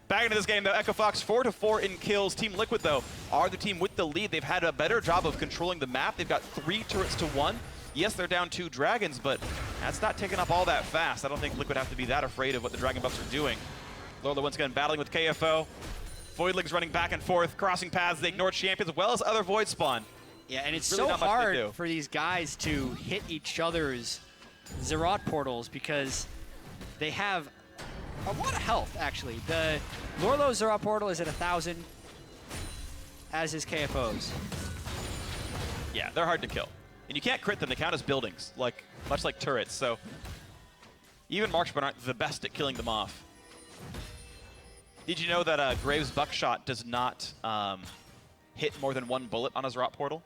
Back into this game, though. Echo Fox 4-4 in kills. Team Liquid, though, are the team with the lead. They've had a better job of controlling the map. They've got 3 turrets to 1. Yes, they're down 2 dragons, but that's not taking up all that fast. I don't think Liquid have to be that afraid of what the dragon buffs are doing. Lourlo once again battling with KFO. Voidlings running back and forth, crossing paths. They ignore champions as well as other Void spawn. Yeah, and it's really so hard do. for these guys to hit each other's Zerat portals because they have a lot of health, actually. The Lourlo Zerat portal is at 1,000, as is KFO's. Yeah, they're hard to kill. And you can't crit them. They count as buildings, much like turrets. So even marksmen aren't the best at killing them off. Did you know that Graves' buckshot does not hit more than 1 bullet on a Zerat portal?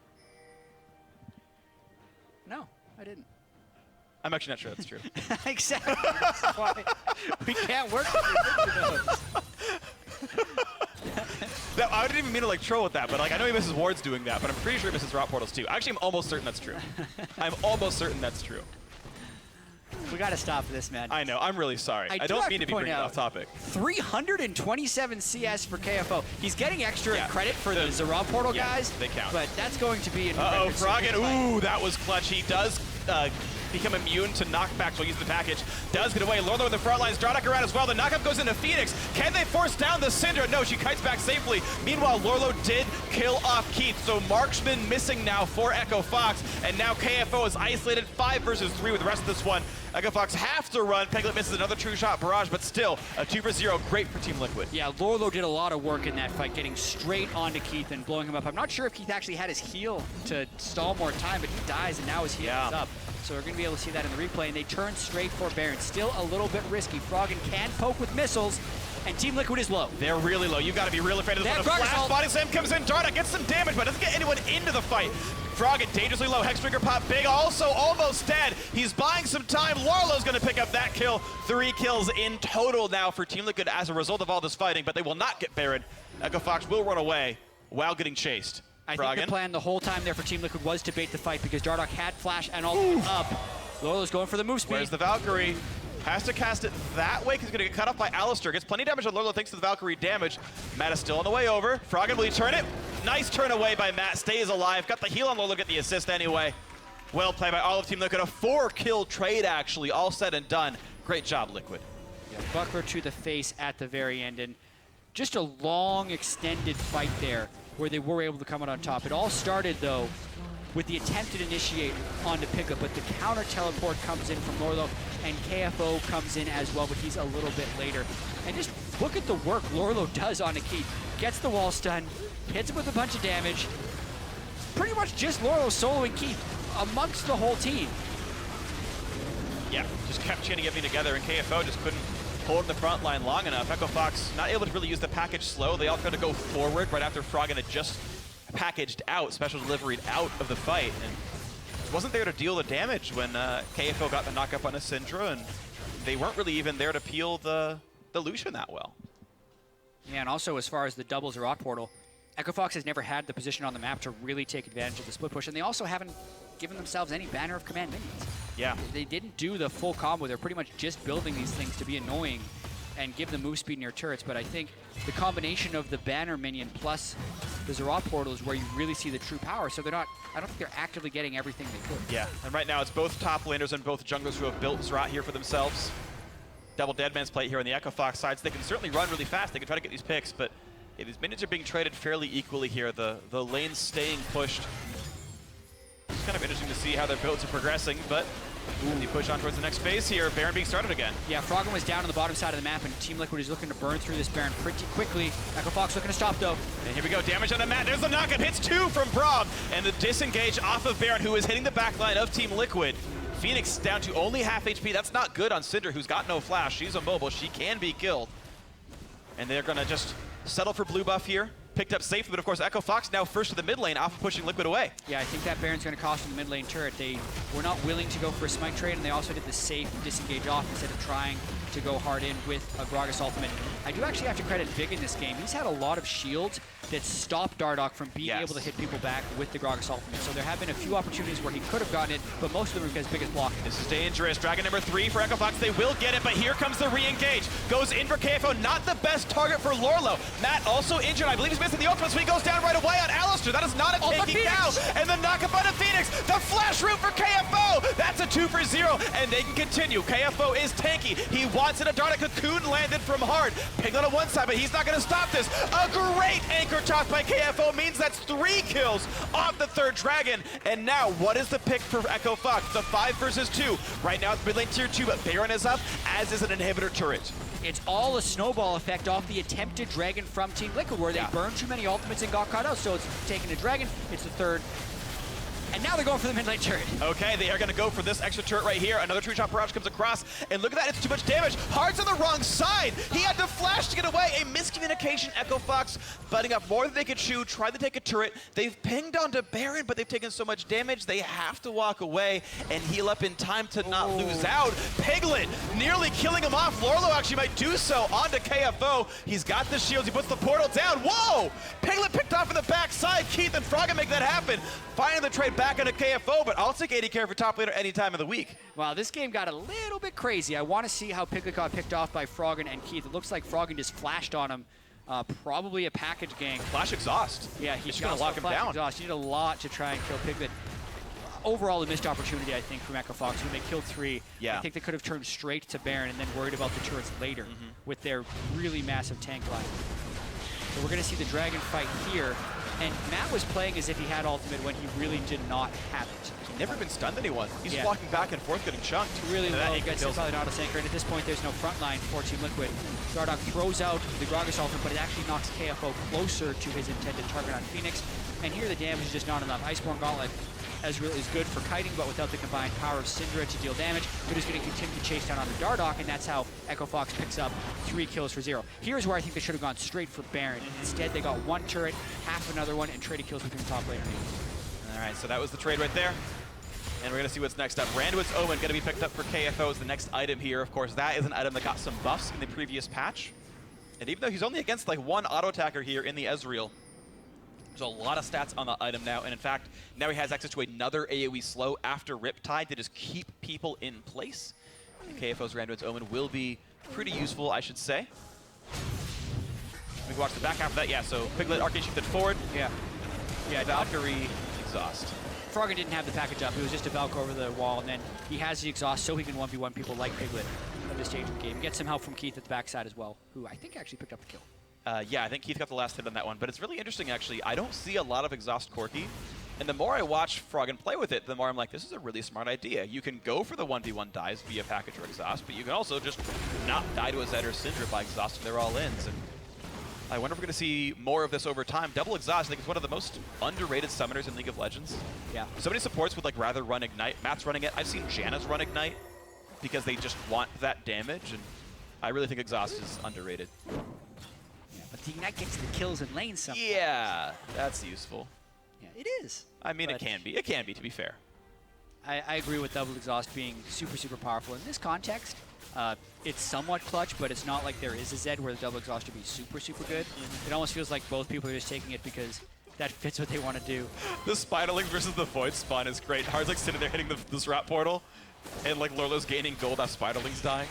No, I didn't. I'm actually not sure that's true. Exactly. That's why we can't work with those. I didn't even mean to like troll with that, but like I know Mrs. Ward's doing that, but I'm pretty sure Mrs. Rot Portals too. Actually, I'm almost certain that's true. I'm almost certain that's true. We got to stop this, man. I know. I'm really sorry. I don't mean to be bringing it off topic. 327 CS for KFO. He's getting extra credit for the Zerov Portal guys. They count. But that's going to be... Uh-oh, Froggen. Ooh, that was clutch. He does become immune to knockbacks while using the package. Does get away. Lourlo in the front lines. Dardoch around as well. The knockup goes into FeniX. Can they force down the Syndra? No, she kites back safely. Meanwhile, Lourlo did kill off Keith. So Marksman missing now for Echo Fox. And now KFO is isolated 5 versus 3 with the rest of this one. Echo Fox have to run. Piglet misses another true shot barrage, but still a 2-for-0. Great for Team Liquid. Yeah, Lourlo did a lot of work in that fight, getting straight onto Keith and blowing him up. I'm not sure if Keith actually had his heal to stall more time, but he dies and now his heal is up. So we're going to be able to see that in the replay, and they turn straight for Baron. Still a little bit risky. Froggen can poke with missiles, and Team Liquid is low. They're really low. You got to be real afraid of this one. Flash body slam comes in. Dardoch gets some damage, but doesn't get anyone into the fight. Froggen dangerously low. Hex Trigger pop big, also almost dead. He's buying some time. Lourlo's going to pick up that kill. 3 kills in total now for Team Liquid as a result of all this fighting, but they will not get Baron. Echo Fox will run away while getting chased. I think the plan the whole time there for Team Liquid was to bait the fight because Dardoch had flash and all up. Lourlo's going for the move speed. Where's the Valkyrie? Has to cast it that way because he's going to get cut off by Alistar. Gets plenty of damage on Lourlo thanks to the Valkyrie damage. Matt is still on the way over. Froggen, will he turn it? Nice turn away by Matt. Stays alive. Got the heal on Lourlo, get the assist anyway. Well played by all of Team Liquid. A 4-kill trade, actually, all said and done. Great job, Liquid. Yeah, buckler to the face at the very end, and just a long, extended fight there where they were able to come out on top. It all started, though, with the attempted initiate onto Piglet, but the counter teleport comes in from Lourlo, and KFO comes in as well, but he's a little bit later. And just look at the work Lourlo does on a Keith. Gets the wall stun, hits him with a bunch of damage. Pretty much just Lourlo soloing Keith amongst the whole team. Yeah, just kept chaining everything together, and KFO just couldn't hold the front line long enough. Echo Fox not able to really use the package slow. They all tried to go forward right after Froggen had just packaged out, special deliveried out of the fight, and wasn't there to deal the damage when KFO got the knockup on a Syndra, and they weren't really even there to peel the Lucian that well. Yeah, and also as far as the doubles or rock portal, Echo Fox has never had the position on the map to really take advantage of the split push, and they also haven't given themselves any banner of command minions. Yeah. They didn't do the full combo. They're pretty much just building these things to be annoying and give them move speed near turrets, but I think the combination of the banner minion plus the Zerot portal is where you really see the true power, so they're not, I don't think they're actively getting everything they could. Yeah, and right now it's both top laners and both junglers who have built Zerot here for themselves. Double Deadman's plate here on the Echo Fox side, so they can certainly run really fast. They can try to get these picks, but yeah, these minions are being traded fairly equally here. The lane's staying pushed. It's kind of interesting to see how their builds are progressing, but they push on towards the next phase here. Baron being started again. Yeah, Froggen was down on the bottom side of the map, and Team Liquid is looking to burn through this Baron pretty quickly. Echo Fox looking to stop, though. And here we go, damage on the mat. There's the knockup, hits 2 from Braum, and the disengage off of Baron, who is hitting the backline of Team Liquid. FeniX down to only half HP. That's not good on Syndra, who's got no flash. She's immobile. She can be killed. And they're going to just settle for blue buff here. Picked up safely, but of course Echo Fox now first to the mid lane, off of pushing Liquid away. Yeah, I think that Baron's going to cost them the mid lane turret. They were not willing to go for a smite trade, and they also did the safe disengage off instead of trying to go hard in with a Gragas ultimate. I do actually have to credit Vig in this game. He's had a lot of shields that stopped Dardoch from being able to hit people back with the Gragas ultimate. So there have been a few opportunities where he could have gotten it, but most of them are because Vig is blocking. This is dangerous. Dragon number 3 for Echo Fox. They will get it, but here comes the re-engage. Goes in for KFO. Not the best target for Lourlo. Matt also injured. I believe he's missing the ultimate, so he goes down right away on Alistar. That is not a taking down. And the knockup on the FeniX. The flash route for KFO. That's a 2 for 0, and they can continue. KFO is tanky. He wants it. A Dardoch cocoon landed from hard. Piglet on one side, but he's not going to stop this. A great anchor toss by KFO means that's 3 kills off the third dragon. And now, what is the pick for Echo Fox? The 5 versus 2. Right now, it's mid lane tier 2, but Baron is up, as is an inhibitor turret. It's all a snowball effect off the attempted dragon from Team Liquid, where they burned too many ultimates and got caught out. So it's taking a dragon, it's the third. And now they're going for the mid-lane turret. Okay, they are going to go for this extra turret right here. Another tree chop barrage comes across, and look at that, it's too much damage. Hard's on the wrong side. He had to flash to get away. A miscommunication. Echo Fox butting up more than they could chew, tried to take a turret. They've pinged onto Baron, but they've taken so much damage, they have to walk away and heal up in time to not lose out. Piglet nearly killing him off. Lourlo actually might do so onto KFO. He's got the shields, he puts the portal down. Whoa! Piglet picked off in the backside. Keith and Froggen make that happen. Finding the trade back into KFO, but I'll take 80 care for top laner any time of the week. Wow, this game got a little bit crazy. I want to see how Piglet got picked off by Froggen and Keith. It looks like Froggen just flashed on him. Probably a package gank. Flash exhaust. Yeah, he's just gonna lock him down. Exhaust. You need a lot to try and kill Piglet. Overall, a missed opportunity, I think, from Echo Fox. When they killed 3, yeah. I think they could have turned straight to Baron and then worried about the turrets later with their really massive tank line. So we're going to see the Dragon fight here. And Matt was playing as if he had ultimate when he really did not have it. He's never been stunned anyone. He's just walking back and forth getting chunked. Really low, gets hit by the Nautilus anchor, and at this point there's no front line for Team Liquid. Dardoch throws out the Gragas ultimate, but it actually knocks KFO closer to his intended target on FeniX. And here the damage is just not enough. Iceborne Gauntlet Ezreal is good for kiting, but without the combined power of Syndra to deal damage, they're just going to continue to chase down on the Dardoch, and that's how Echo Fox picks up 3 kills for 0. Here's where I think they should have gone straight for Baron. Instead, they got 1 turret, half another one, and traded kills between top laner. All right, so that was the trade right there. And we're going to see what's next up. Randuin's Omen going to be picked up for KFO as the next item here. Of course, that is an item that got some buffs in the previous patch. And even though he's only against like 1 auto attacker here in the Ezreal, there's a lot of stats on the item now, and in fact, now he has access to another AoE slow after Riptide to just keep people in place. And KFO's Randuin's Omen will be pretty useful, I should say. We can watch the back half of that. Yeah, so Piglet Arcane shifted forward. Yeah, Valkyrie exhaust. Froggen didn't have the package up. It was just a Valk over the wall, and then he has the exhaust so he can 1v1 people like Piglet at this stage of the game. Get some help from Keith at the backside as well, who I think actually picked up the kill. Yeah, I think Keith got the last hit on that one, but it's really interesting, actually. I don't see a lot of exhaust Corki, and the more I watch Froggen play with it, the more I'm like, this is a really smart idea. You can go for the 1v1 dives via package or exhaust, but you can also just not die to a Zed or Syndra by exhausting their all-ins. And I wonder if we're going to see more of this over time. Double exhaust, I think, is one of the most underrated summoners in League of Legends. Yeah. So many supports would like rather run Ignite. Matt's running it. I've seen Janna's run Ignite because they just want that damage, and I really think exhaust is underrated. But the Ignite gets the kills in lane sometimes. Yeah, that's useful. Yeah, it is. I mean, it can be. It can be, to be fair. I agree with double exhaust being super, super powerful. In this context, it's somewhat clutch, but it's not like there is a Zed where the double exhaust would be super, super good. It almost feels like both people are just taking it because that fits what they want to do. The Spiderling versus the Void spawn is great. Hard's like sitting there hitting this rat portal, and like Lourlo's gaining gold off Spiderling's dying.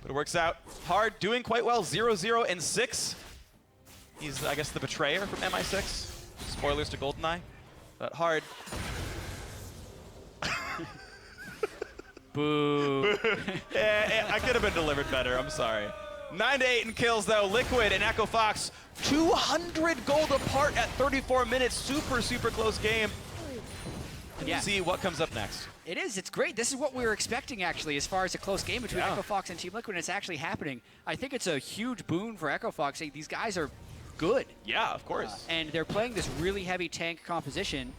But it works out. Hard doing quite well, 0-0 and 6. He's, I guess, the betrayer from MI6. Spoilers to GoldenEye. But Hard. Boo. Yeah, I could have been delivered better, I'm sorry. 9-8 in kills though. Liquid and Echo Fox, 200 gold apart at 34 minutes. Super, super close game. And we'll see what comes up next. It is. It's great. This is what we were expecting, actually, as far as a close game between Echo Fox and Team Liquid, and it's actually happening. I think it's a huge boon for Echo Fox. These guys are good. Yeah, of course. And they're playing this really heavy tank composition,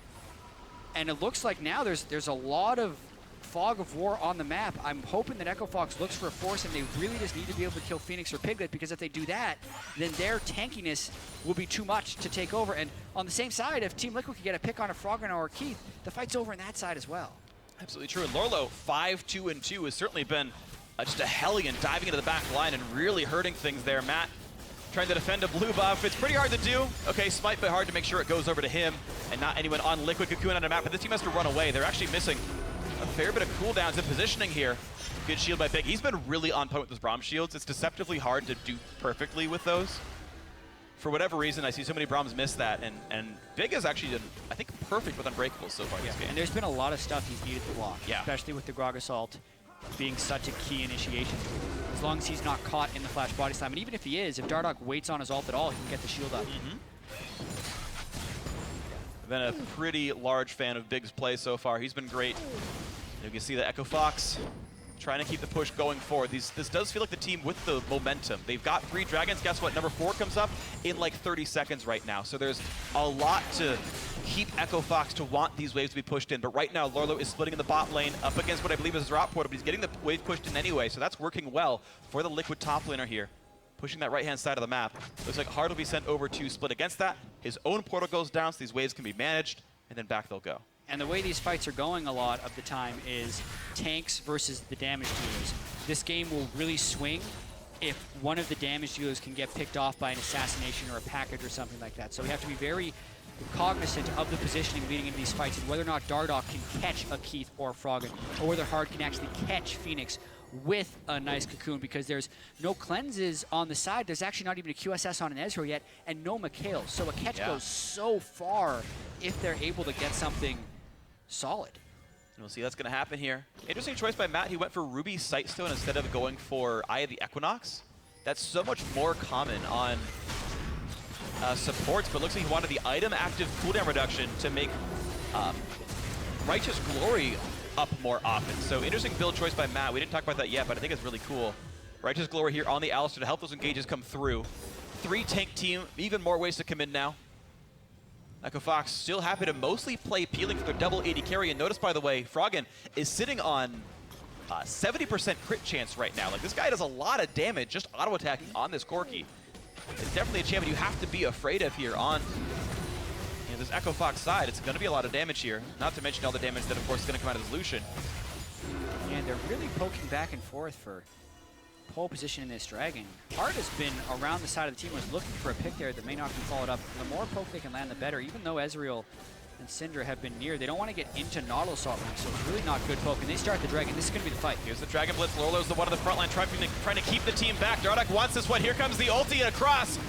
and it looks like now there's a lot of fog of war on the map. I'm hoping that Echo Fox looks for a force, and they really just need to be able to kill FeniX or Piglet, because if they do that, then their tankiness will be too much to take over. And on the same side, if Team Liquid can get a pick on a Froggen or a Keith, the fight's over on that side as well. Absolutely true. And Lourlo, 5-2-2, has certainly been just a hellion diving into the back line and really hurting things there. Matt trying to defend a blue buff. It's pretty hard to do. Okay, Smite, but hard to make sure it goes over to him and not anyone on Liquid Cocoon on a map. But this team has to run away. They're actually missing a fair bit of cooldowns and positioning here. Good shield by Big. He's been really on point with those Braum shields. It's deceptively hard to do perfectly with those. For whatever reason, I see so many Braums miss that, and Big has actually been, I think, perfect with Unbreakables so far this game. And there's been a lot of stuff he's needed to block, especially with the Gragas ult being such a key initiation. As long as he's not caught in the flash body slam, and even if he is, if Dardoch waits on his ult at all, he can get the shield up. I've been a pretty large fan of Big's play so far. He's been great. You can see the Echo Fox trying to keep the push going forward. This does feel like the team with the momentum. They've got 3 dragons. Guess what? Number 4 comes up in like 30 seconds right now. So there's a lot to keep Echo Fox to want these waves to be pushed in. But right now, Lourlo is splitting in the bot lane up against what I believe is Zrot portal, but he's getting the wave pushed in anyway, so that's working well for the Liquid top laner here. Pushing that right-hand side of the map. Looks like Hard will be sent over to split against that. His own portal goes down, so these waves can be managed, and then back they'll go. And the way these fights are going a lot of the time is tanks versus the damage dealers. This game will really swing if one of the damage dealers can get picked off by an assassination or a package or something like that. So we have to be very cognizant of the positioning leading into these fights and whether or not Dardoch can catch a Keith or a Froggen, or whether Hard can actually catch FeniX with a nice cocoon, because there's no cleanses on the side. There's actually not even a QSS on an Ezreal yet, and no Mikhail. So a catch goes so far if they're able to get something solid. We'll see that's going to happen here. Interesting choice by Matt. He went for Ruby Sightstone instead of going for Eye of the Equinox. That's so much more common on supports, but looks like he wanted the item active cooldown reduction to make Righteous Glory up more often. So interesting build choice by Matt. We didn't talk about that yet, but I think it's really cool. Righteous Glory here on the Alistar to help those engages come through. 3 tank team, even more ways to come in now. Echo Fox still happy to mostly play peeling for their double 80 carry, and notice, by the way, Froggen is sitting on 70% crit chance right now. Like, this guy does a lot of damage just auto-attacking on this Corki. It's definitely a champion you have to be afraid of here on this Echo Fox side. It's going to be a lot of damage here, not to mention all the damage that, of course, is going to come out of this Lucian. And they're really poking back and forth for pole position in this Dragon. Hard has been around the side of the team, was looking for a pick there that may not be followed up. The more poke they can land, the better. Even though Ezreal and Syndra have been near, they don't want to get into Nautilus so it's really not good poke. And they start the Dragon. This is going to be the fight. Here's the Dragon Blitz. Lourlo's the one on the front line trying to keep the team back. Dardoch wants this one. Here comes the ulti across.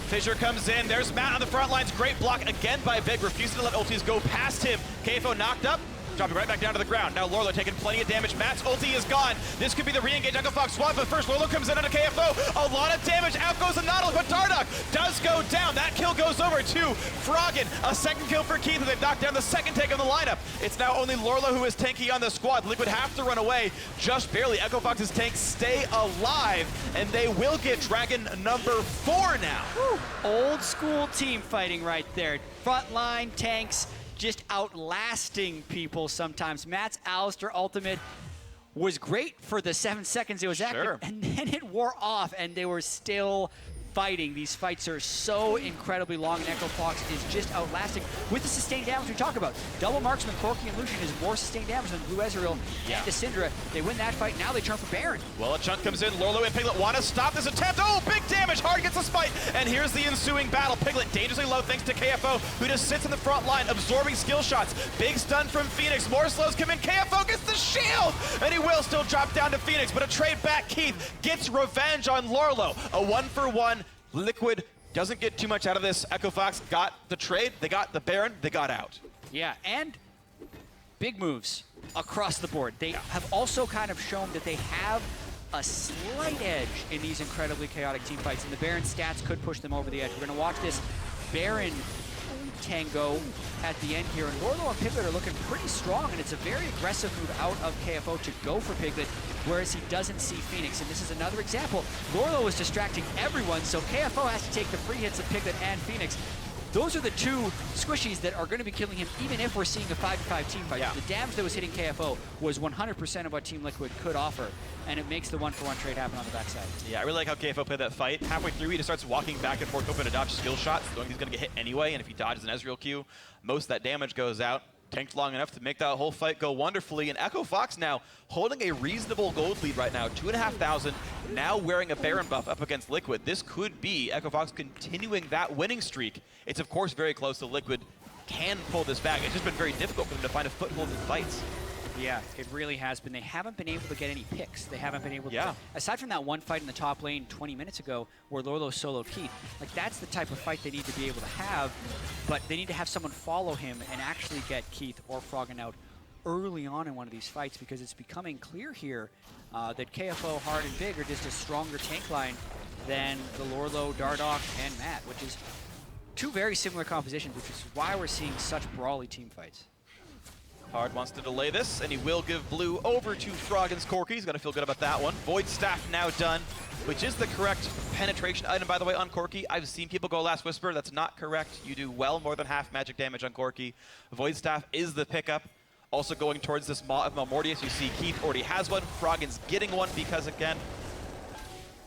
Fissure comes in. There's Matt on the front lines. Great block again by Big, refusing to let ultis go past him. KFO knocked up, dropping right back down to the ground. Now Lourlo taking plenty of damage. Matt's ulti is gone. This could be the re-engage Echo Fox swap, but first Lourlo comes in onto KFO. A lot of damage. Out goes the Nautilus, but Dardoch does go down. That kill goes over to Froggen. A second kill for Keith, and they've knocked down the second tank on the lineup. It's now only Lourlo who is tanky on the squad. Liquid have to run away just barely. Echo Fox's tanks stay alive, and they will get Dragon number 4 now. Woo. Old school team fighting right there. Frontline tanks just outlasting people sometimes. Matt's Alistar ultimate was great for the 7 seconds it was active, and then it wore off, and they were still fighting. These fights are so incredibly long, and Echo Fox is just outlasting with the sustained damage we talk about. Double marksman, Corki and Lucian is more sustained damage than Blue Ezreal and the Syndra. They win that fight, now they turn for Baron. Well, a chunk comes in. Lourlo and Piglet want to stop this attempt. Oh, big damage. Hard gets the spite, and here's the ensuing battle. Piglet dangerously low thanks to KFO, who just sits in the front line, absorbing skill shots. Big stun from FeniX. More slows come in. KFO gets the shield, and he will still drop down to FeniX, but a trade back. Keith gets revenge on Lourlo. A 1-for-1. Liquid doesn't get too much out of this. Echo Fox got the trade, they got the Baron, they got out. Yeah, and big moves across the board. They have also kind of shown that they have a slight edge in these incredibly chaotic team fights, and the Baron stats could push them over the edge. We're going to watch this Baron tango at the end here, and Lourlo and Piglet are looking pretty strong, and it's a very aggressive move out of KFO to go for Piglet, whereas he doesn't see FeniX, and this is another example. Lourlo is distracting everyone, so KFO has to take the free hits of Piglet and FeniX. Those are the two squishies that are going to be killing him, even if we're seeing a 5v5 team fight. The damage that was hitting KFO was 100% of what Team Liquid could offer, and it makes the 1-for-1 trade happen on the backside. Yeah, I really like how KFO played that fight. Halfway through, he just starts walking back and forth, hoping to dodge skill shots, knowing he's going to get hit anyway, and if he dodges an Ezreal Q, most of that damage goes out. Tanked long enough to make that whole fight go wonderfully, and Echo Fox now holding a reasonable gold lead right now, 2,500, now wearing a Baron buff up against Liquid. This could be Echo Fox continuing that winning streak. It's of course very close to Liquid can pull this back. It's just been very difficult for them to find a foothold in fights. Yeah, it really has been. They haven't been able to get any picks. They haven't been able to. Aside from that one fight in the top lane 20 minutes ago where Lourlo soloed Keith, like that's the type of fight they need to be able to have, but they need to have someone follow him and actually get Keith or Froggen out early on in one of these fights, because it's becoming clear here that KFO, Hard, and Big are just a stronger tank line than the Lourlo, Dardoch, and Matt, which is two very similar compositions, which is why we're seeing such brawly team fights. Hard wants to delay this, and he will give blue over to Froggen's Corki. He's gonna feel good about that one. Void Staff now done, which is the correct penetration item, by the way, on Corki. I've seen people go Last Whisper. That's not correct. You do well more than half magic damage on Corki. Void Staff is the pickup. Also going towards this Maw of Malmortius. You see Keith already has one. Froggen's getting one because, again,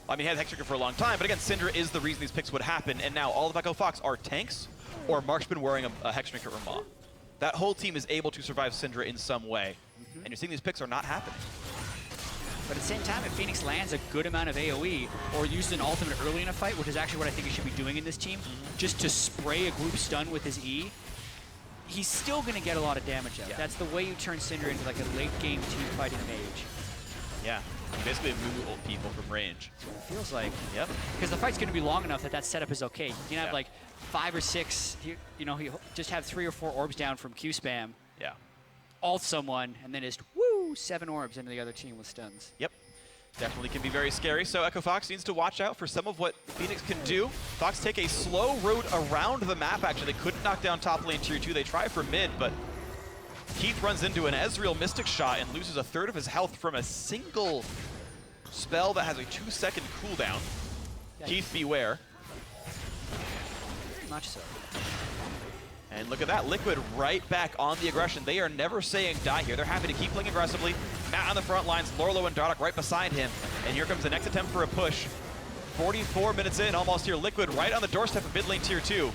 I mean, he had Hextrigger for a long time, but again, Syndra is the reason these picks would happen, and now all of Echo Fox are tanks or marksmen wearing a Hextrigger or Maw. That whole team is able to survive Syndra in some way, and you're seeing these picks are not happening. But at the same time, if FeniX lands a good amount of AoE or uses an ultimate early in a fight, which is actually what I think he should be doing in this team, just to spray a group stun with his E, he's still going to get a lot of damage out. Yeah. That's the way you turn Syndra into like a late game team fighting mage. Yeah, you basically move old people from range. That's what it feels like. Yep. Because the fight's going to be long enough that that setup is okay. You can have like 5 or 6, you know, he just have 3 or 4 orbs down from Q spam. Yeah. Ult someone, and then just, woo, 7 orbs into the other team with stuns. Yep. Definitely can be very scary, so Echo Fox needs to watch out for some of what FeniX can do. Fox take a slow road around the map, actually. They couldn't knock down top lane tier 2. They try for mid, but Keith runs into an Ezreal Mystic Shot and loses a third of his health from a single spell that has a 2-second cooldown. Yeah, Keith, beware. Very much so. And look at that, Liquid right back on the aggression. They are never saying die here. They're happy to keep playing aggressively. Matt on the front lines, Lourlo and Dardoch right beside him. And here comes the next attempt for a push. 44 minutes in, almost here. Liquid right on the doorstep of mid lane tier 2.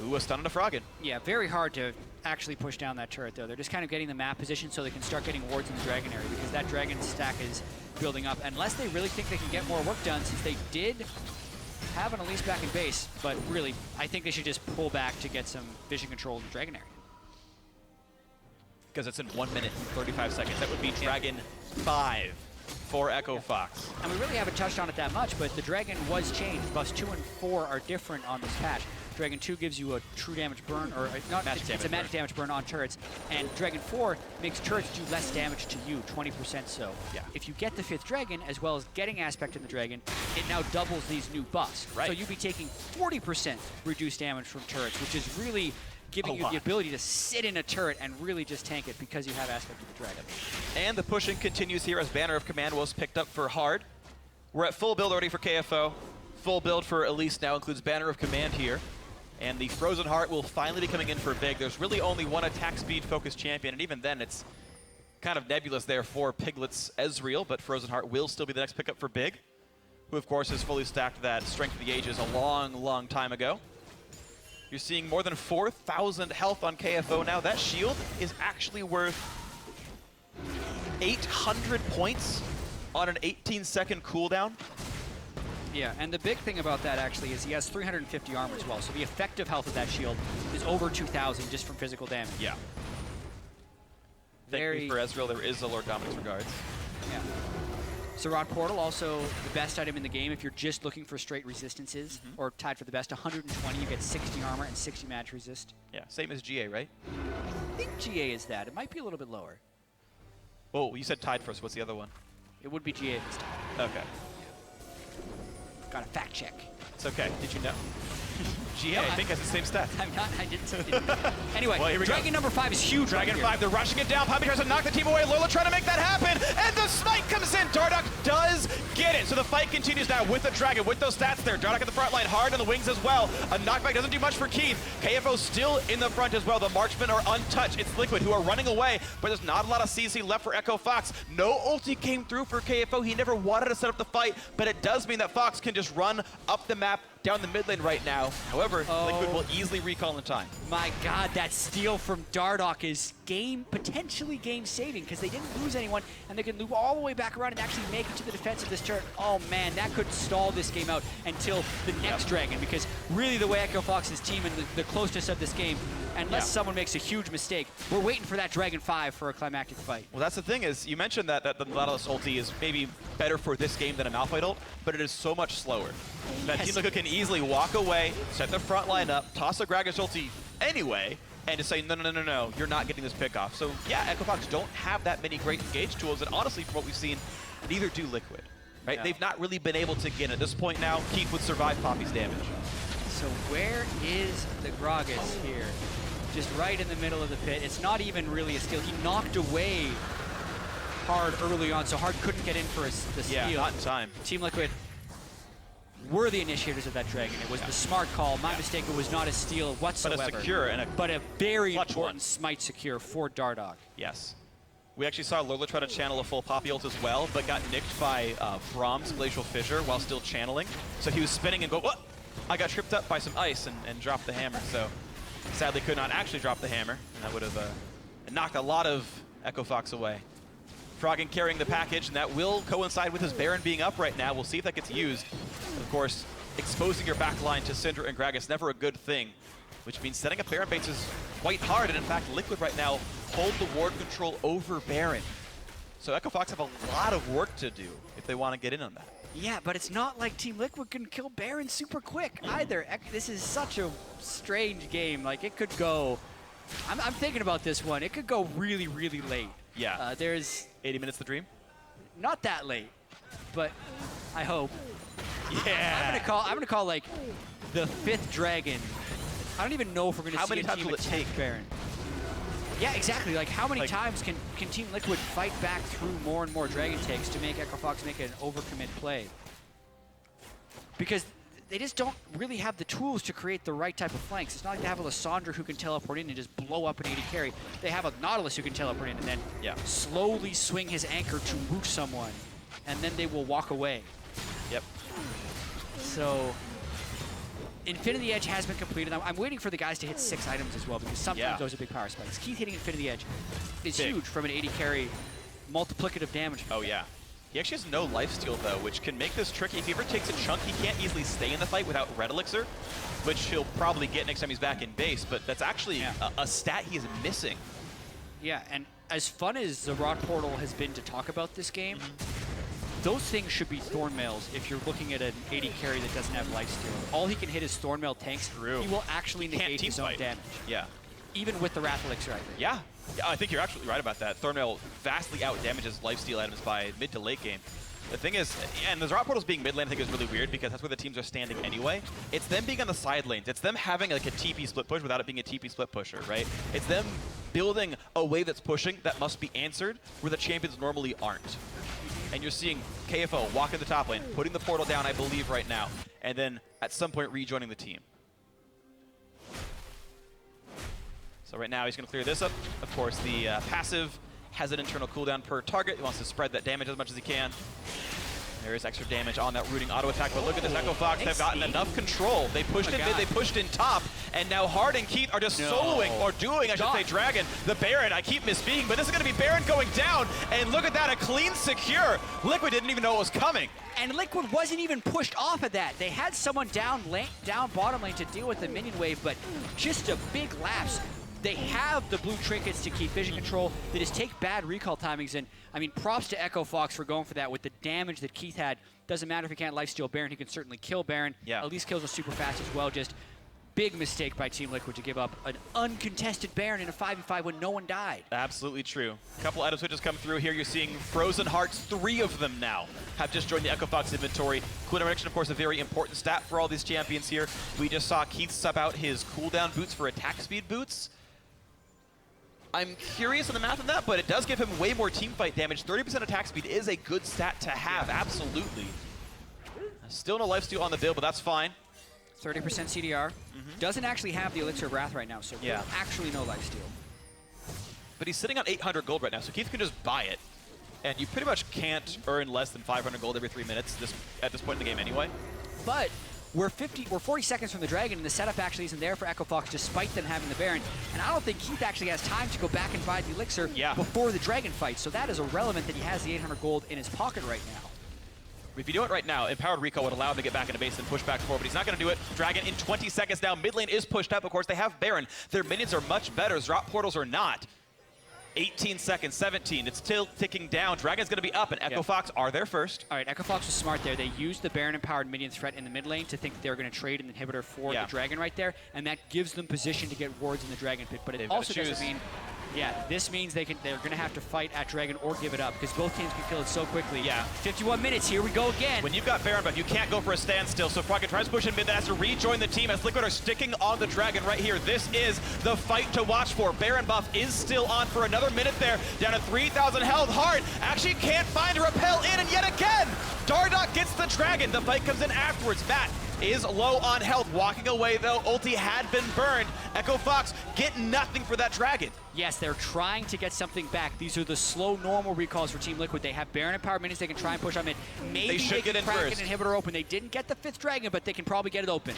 Ooh, a stun on a Froggen. Yeah, very hard to actually push down that turret, though. They're just kind of getting the map position so they can start getting wards in the Dragon area, because that Dragon stack is building up. Unless they really think they can get more work done, since they did have an Elise back in base, but really, I think they should just pull back to get some vision control in the Dragon area. Because it's in 1 minute and 35 seconds. That would be Dragon 5 for Echo Fox. And we really haven't touched on it that much, but the Dragon was changed. Buffs 2 and 4 are different on this patch. Dragon 2 gives you a true damage burn, or not, it's a magic damage burn on turrets, and Dragon 4 makes turrets do less damage to you, 20% so. Yeah. If you get the 5th Dragon, as well as getting Aspect in the Dragon, it now doubles these new buffs. Right. So you'd be taking 40% reduced damage from turrets, which is really giving you the ability to sit in a turret and really just tank it because you have Aspect of the Dragon. And the pushing continues here as Banner of Command was picked up for Hard. We're at full build already for KFO. Full build for Elise now includes Banner of Command here. And the Frozen Heart will finally be coming in for Big. There's really only one attack speed focused champion, and even then it's kind of nebulous there for Piglet's Ezreal, but Frozen Heart will still be the next pickup for Big, who of course has fully stacked that Strength of the Ages a long, long time ago. You're seeing more than 4,000 health on KFO now. That shield is actually worth 800 points on an 18-second cooldown. Yeah, and the big thing about that actually is he has 350 armor as well, so the effective health of that shield is over 2,000 just from physical damage. Yeah. Thank you for Ezreal, there is a Lord Dominic's regards. Yeah. Surad Portal, also the best item in the game if you're just looking for straight resistances, or tied for the best. 120, you get 60 armor and 60 match resist. Yeah, same as GA, right? I think GA is that. It might be a little bit lower. Oh, you said tied first. What's the other one? It would be GA this time. Okay. Got a fact check. It's okay. Did you know? GA, I think, has the same stats. I'm not. I didn't. Anyway, well, here we Dragon go. number 5 is huge. Dragon right 5, they're rushing it down. Poppy tries to knock the team away. Lourlo trying to make that happen. And the smite comes in. Dardoch does get it. So the fight continues now with the Dragon, with those stats there. Dardoch at the front line, Hard on the wings as well. A knockback doesn't do much for Keith. KFO still in the front as well. The marksmen are untouched. It's Liquid who are running away, but there's not a lot of CC left for Echo Fox. No ulti came through for KFO. He never wanted to set up the fight, but it does mean that Fox can just run up the map down the mid lane right now. However, Liquid will easily recall in time. My God, that steal from Dardoch is potentially game saving, because they didn't lose anyone, and they can loop all the way back around and actually make it to the defense of this turret. Oh man, that could stall this game out until the next Dragon, because really the way Echo Fox's team and the closeness of this game, unless someone makes a huge mistake, we're waiting for that Dragon 5 for a climactic fight. Well, that's the thing is, you mentioned that the Nautilus ulti is maybe better for this game than a Malphite ult, but it is so much slower. That Team Liquid can easily walk away, set the front line up, toss a Gragas ulti anyway, and just say, no, you're not getting this pick off. So yeah, Echo Fox don't have that many great engage tools, and honestly, from what we've seen, neither do Liquid. Right? They've not really been able to get at this point now. Keith would survive Poppy's damage. So where is the Gragas here? just right in the middle of the pit. It's not even really a steal. He knocked away Hard early on, so Hard couldn't get in for the steal. Yeah, not in time. Team Liquid were the initiators of that dragon. It was the smart call. My mistake, it was not a steal whatsoever. But a secure and a very clutch important one. smite secure for Dardoch. Yes. We actually saw Lourlo try to channel a full Poppy ult as well, but got nicked by Braum's Glacial Fissure while still channeling. So he was spinning and go, what? I got tripped up by some ice and dropped the hammer. So sadly could not actually drop the hammer. And that would have knocked a lot of Echo Fox away. Froggen carrying the package, and that will coincide with his Baron being up right now. We'll see if that gets used. Of course, exposing your backline to Syndra and Gragas, never a good thing, which means setting up Baron baits is quite hard, and in fact, Liquid right now hold the ward control over Baron. So Echo Fox have a lot of work to do if they want to get in on that. Yeah, but it's not like Team Liquid can kill Baron super quick either. This is such a strange game. Like, it could go... I'm thinking about this one. It could go really, really late. Yeah. There's... 80 minutes to dream? Not that late, but I hope. Yeah. I'm gonna call like the 5th dragon. I don't even know if we're gonna see a team attack Baron. Yeah, exactly. Like, how many times can Team Liquid fight back through more and more dragon takes to make Echo Fox make an overcommit play? Because they just don't really have the tools to create the right type of flanks. It's not like they have a Lissandra who can teleport in and just blow up an AD carry. They have a Nautilus who can teleport in and then slowly swing his anchor to root someone, and then they will walk away. Yep. So, Infinity Edge has been completed. I'm waiting for the guys to hit 6 items as well, because sometimes those are big power spikes. Keith hitting Infinity Edge is huge from an AD carry, multiplicative damage. Oh, yeah. He actually has no lifesteal, though, which can make this tricky. If he ever takes a chunk, he can't easily stay in the fight without Red Elixir, which he'll probably get next time he's back in base, but that's actually a stat he is missing. Yeah, and as fun as the Rod Portal has been to talk about this game, those things should be Thornmails if you're looking at an AD carry that doesn't have lifesteal. All he can hit is Thornmail tanks. True. He will actually negate his own damage. Yeah. Even with the Wrath Elixir, I think. Yeah. Yeah, I think you're absolutely right about that. Thornmail vastly out-damages lifesteal items by mid to late game. The thing is, and the Rod Portals being mid lane I think is really weird because that's where the teams are standing anyway. It's them being on the side lanes. It's them having like a TP split push without it being a TP split pusher, right? It's them building a wave that's pushing that must be answered where the champions normally aren't. And you're seeing KFO walk in the top lane, putting the portal down, I believe, right now, and then at some point rejoining the team. So right now he's going to clear this up. Of course, the passive has an internal cooldown per target. He wants to spread that damage as much as he can. There is extra damage on that rooting auto attack, but look at this Echo Fox. They've gotten enough control. They pushed in mid, they pushed in top, and now Hard and Keith are just soloing, or doing, I should say, Dragon, the Baron. I keep misspeaking, but this is going to be Baron going down, and look at that, a clean secure. Liquid didn't even know it was coming. And Liquid wasn't even pushed off of that. They had someone down bottom lane to deal with the minion wave, but just a big lapse. They have the blue trinkets to keep vision control. They just take bad recall timings. And I mean, props to Echo Fox for going for that with the damage that Keith had. Doesn't matter if he can't lifesteal Baron, he can certainly kill Baron. Yeah. Elise kills him super fast as well. Just big mistake by Team Liquid to give up an uncontested Baron in a 5v5 when no one died. Absolutely true. A couple items switches come through here. You're seeing Frozen Hearts, 3 of them now have just joined the Echo Fox inventory. Cooldown reduction, of course, a very important stat for all these champions here. We just saw Keith sub out his cooldown boots for attack speed boots. I'm curious on the math of that, but it does give him way more teamfight damage. 30% attack speed is a good stat to have, absolutely. Still no lifesteal on the build, but that's fine. 30% CDR. Doesn't actually have the Elixir of Wrath right now, so actually no lifesteal. But he's sitting on 800 gold right now, so Keith can just buy it. And you pretty much can't earn less than 500 gold every 3 minutes at this point in the game anyway. But we're 40 seconds from the Dragon, and the setup actually isn't there for Echo Fox, despite them having the Baron. And I don't think Keith actually has time to go back and buy the Elixir before the Dragon fight. So that is irrelevant that he has the 800 gold in his pocket right now. If you do it right now, Empowered Recall would allow him to get back into base and push back forward, but he's not going to do it. Dragon in 20 seconds now. Mid lane is pushed up. Of course, they have Baron. Their minions are much better. Drop portals are not. 18 seconds, 17. It's still ticking down. Dragon's going to be up, and Echo Fox are there first. All right, Echo Fox was smart there. They used the Baron-empowered minion threat in the mid lane to think they're going to trade an inhibitor for the Dragon right there, and that gives them position to get wards in the Dragon pit. But it also doesn't mean Yeah, this means they're going to have to fight at Dragon or give it up because both teams can kill it so quickly. Yeah. 51 minutes, here we go again. When you've got Baron buff, you can't go for a standstill, so Froggen tries to push in mid, that has to rejoin the team as Liquid are sticking on the Dragon right here. This is the fight to watch for. Baron buff is still on for another minute there, down to 3,000 health. Hard actually can't find a repel in, and yet again, Dardoch gets the Dragon. The fight comes in afterwards. Matt is low on health, walking away though. Ulti had been burned. Echo Fox get nothing for that Dragon. Yes, they're trying to get something back. These are the slow, normal recalls for Team Liquid. They have Baron and Power Minis they can try and push on mid. Maybe they can crack an inhibitor open. They didn't get the 5th Dragon, but they can probably get it open.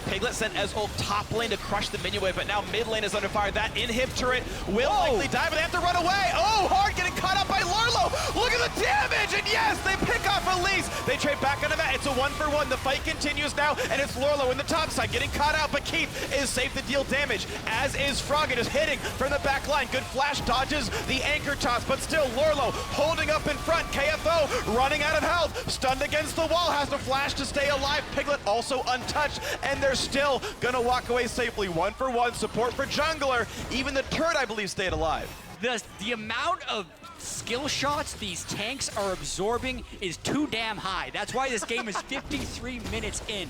Piglet sent Ezreal top lane to crush the minion wave, but now mid lane is under fire. That inhib turret will likely die, but they have to run away. Oh, Hard getting caught up by Lourlo. Look at the damage, and yes, they pick off Elise. They trade back onto that. It's a 1-for-1. The fight continues now, and it's Lourlo in the top side getting caught out, but Keith is safe to deal damage, as is Froggen, is hitting from the back line. Good flash dodges the anchor toss, but still Lourlo holding up in front. KFO running out of health, stunned against the wall, has to flash to stay alive. Piglet also untouched, and they're still gonna walk away safely. 1-for-1 support for jungler. Even the turret, I believe, stayed alive. The amount of skill shots these tanks are absorbing is too damn high. That's why this game is 53 minutes in.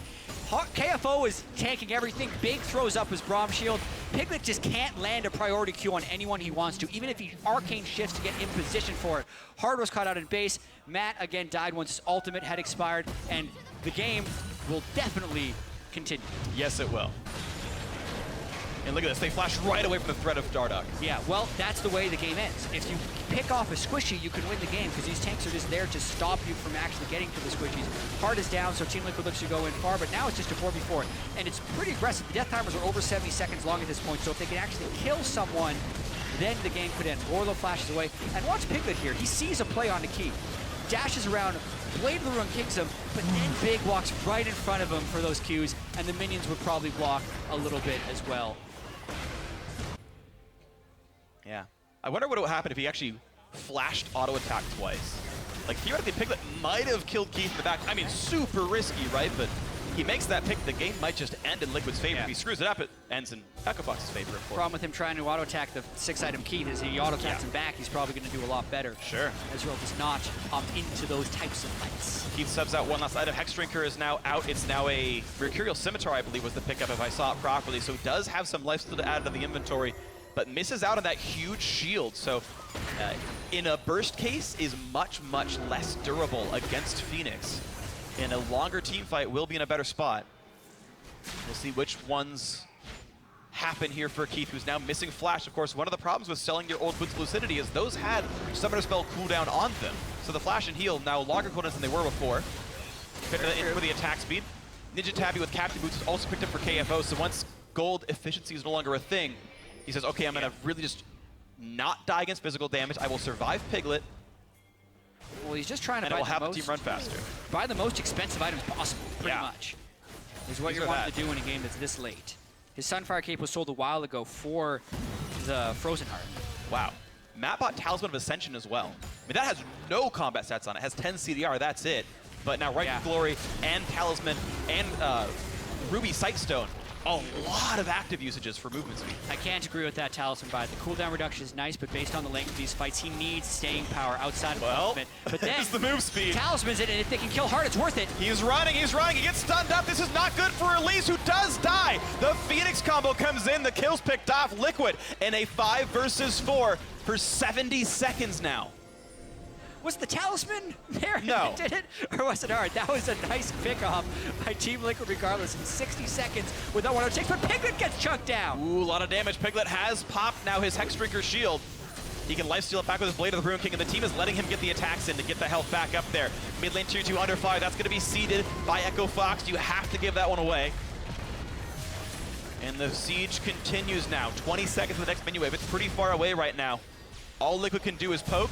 KFO is tanking everything. Big throws up his Braum shield. Piglet just can't land a priority Q on anyone he wants to, even if he arcane shifts to get in position for it. Hard was caught out in base. Matt again died once his ultimate had expired, and the game will definitely continue. Yes, it will. And look at this, they flash right away from the threat of Dardoch. Yeah, well, that's the way the game ends. If you pick off a squishy, you can win the game because these tanks are just there to stop you from actually getting to the squishies. Hard is down, so Team Liquid looks to go in far, but now it's just a 4v4. And it's pretty aggressive. The death timers are over 70 seconds long at this point, so if they can actually kill someone, then the game could end. Lourlo flashes away, and watch Piglet here. He sees a play on the key, dashes around, Blade of the Ruin kicks him, but then Big walks right in front of him for those Qs, and the minions would probably block a little bit as well. Yeah. I wonder what would happen if he actually flashed auto attack twice. Like, theoretically, Piglet might have killed Keith in the back. I mean, super risky, right? But he makes that pick. The game might just end in Liquid's favor. Yeah. If he screws it up, it ends in Echo Fox's favor, of course. Problem with him trying to auto attack the 6-item Keith is he auto attacks him back. He's probably going to do a lot better. Sure. Ezreal does not opt into those types of fights. Keith subs out one last item. Hex Drinker is now out. It's now a Mercurial Scimitar, I believe, was the pickup if I saw it properly. So it does have some life still to add to the inventory, but misses out on that huge shield. So in a burst case is much, much less durable against FeniX. In a longer team fight, will be in a better spot. We'll see which ones happen here for Keith, who's now missing Flash. Of course, one of the problems with selling your old Boots Lucidity is those had Summoner Spell cooldown on them. So the Flash and Heal now longer cooldowns than they were before. For the attack speed. Ninja Tabby with Captain Boots is also picked up for KFO, so once gold efficiency is no longer a thing, he says, okay, I'm gonna really just not die against physical damage. I will survive Piglet. Well, he's just trying to and it will have the team run faster. Buy the most expensive items possible, pretty much. Is what you're wanting to do in a game that's this late. His Sunfire Cape was sold a while ago for the Frozen Heart. Wow. Matt bought Talisman of Ascension as well. I mean, that has no combat stats on it. It has 10 CDR, that's it. But now Right to Glory and Talisman and Ruby Sightstone, a lot of active usages for movement speed. I can't agree with that Talisman buy. The cooldown reduction is nice, but based on the length of these fights, he needs staying power outside of movement. But then it's the move speed. Talisman's in it, and if they can kill hard, it's worth it. He's running, he gets stunned up. This is not good for Elise, who does die. The FeniX combo comes in, the kill's picked off. Liquid in a 5 versus 4 for 70 seconds now. Was the Talisman there? No. Did it? Or was it hard? That was a nice pick-off by Team Liquid regardless in 60 seconds without one of takes, but Piglet gets chunked down. Ooh, a lot of damage. Piglet has popped now his Hex Drinker shield. He can lifesteal it back with his Blade of the Ruin King, and the team is letting him get the attacks in to get the health back up there. Mid lane tier 2 under fire. That's going to be seeded by Echo Fox. You have to give that one away. And the siege continues now. 20 seconds to the next menu wave. It's pretty far away right now. All Liquid can do is poke.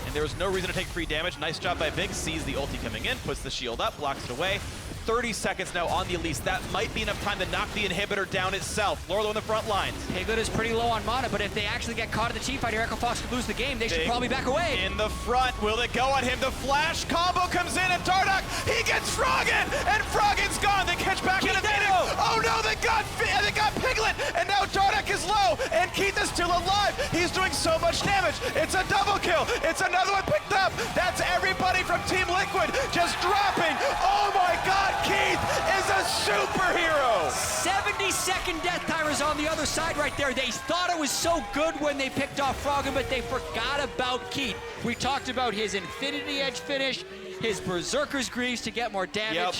And there was no reason to take free damage. Nice job by Big. Sees the ulti coming in, puts the shield up, blocks it away. 30 seconds now on the Elise. That might be enough time to knock the inhibitor down itself. Lourlo in the front lines. Piglet is pretty low on mana, but if they actually get caught in the team fight here, Echo Fox could lose the game. They should probably back away. In the front, will it go on him? The flash combo comes in, and Dardoch, he gets Froggen, and Froggen's gone. They catch back in a minute. Oh no, they got Piglet, and now Dardoch is low, and Keith is still alive. He's doing so much damage. It's a double kill. It's another one picked up. That's everybody from Team Liquid just dropping. Oh my God, Keith is a superhero. 70-second death timers on the other side right there. They thought it was so good when they picked off Froggen, but they forgot about Keith. We talked about his Infinity Edge finish, his Berserker's Greaves to get more damage. Yep.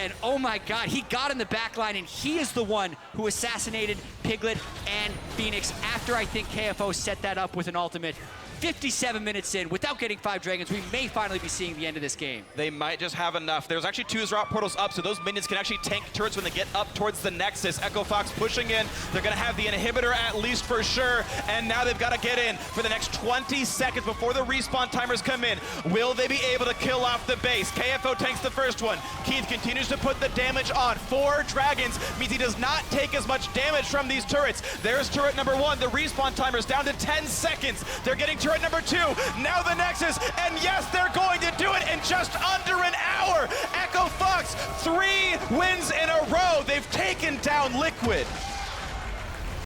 And oh my God, he got in the back line, and he is the one who assassinated Piglet and FeniX after I think KFO set that up with an ultimate. 57 minutes in, without getting 5 dragons, we may finally be seeing the end of this game. They might just have enough. There's actually 2 Zrot portals up, so those minions can actually tank turrets when they get up towards the Nexus. Echo Fox pushing in. They're going to have the inhibitor at least for sure, and now they've got to get in for the next 20 seconds before the respawn timers come in. Will they be able to kill off the base? KFO tanks the first one. Keith continues to put the damage on. 4 dragons means he does not take as much damage from these turrets. There's turret number 1. The respawn timer's down to 10 seconds. They're getting turret number 2, now the Nexus, and yes, they're going to do it in just under an hour. Echo Fox, 3 wins in a row. They've taken down Liquid.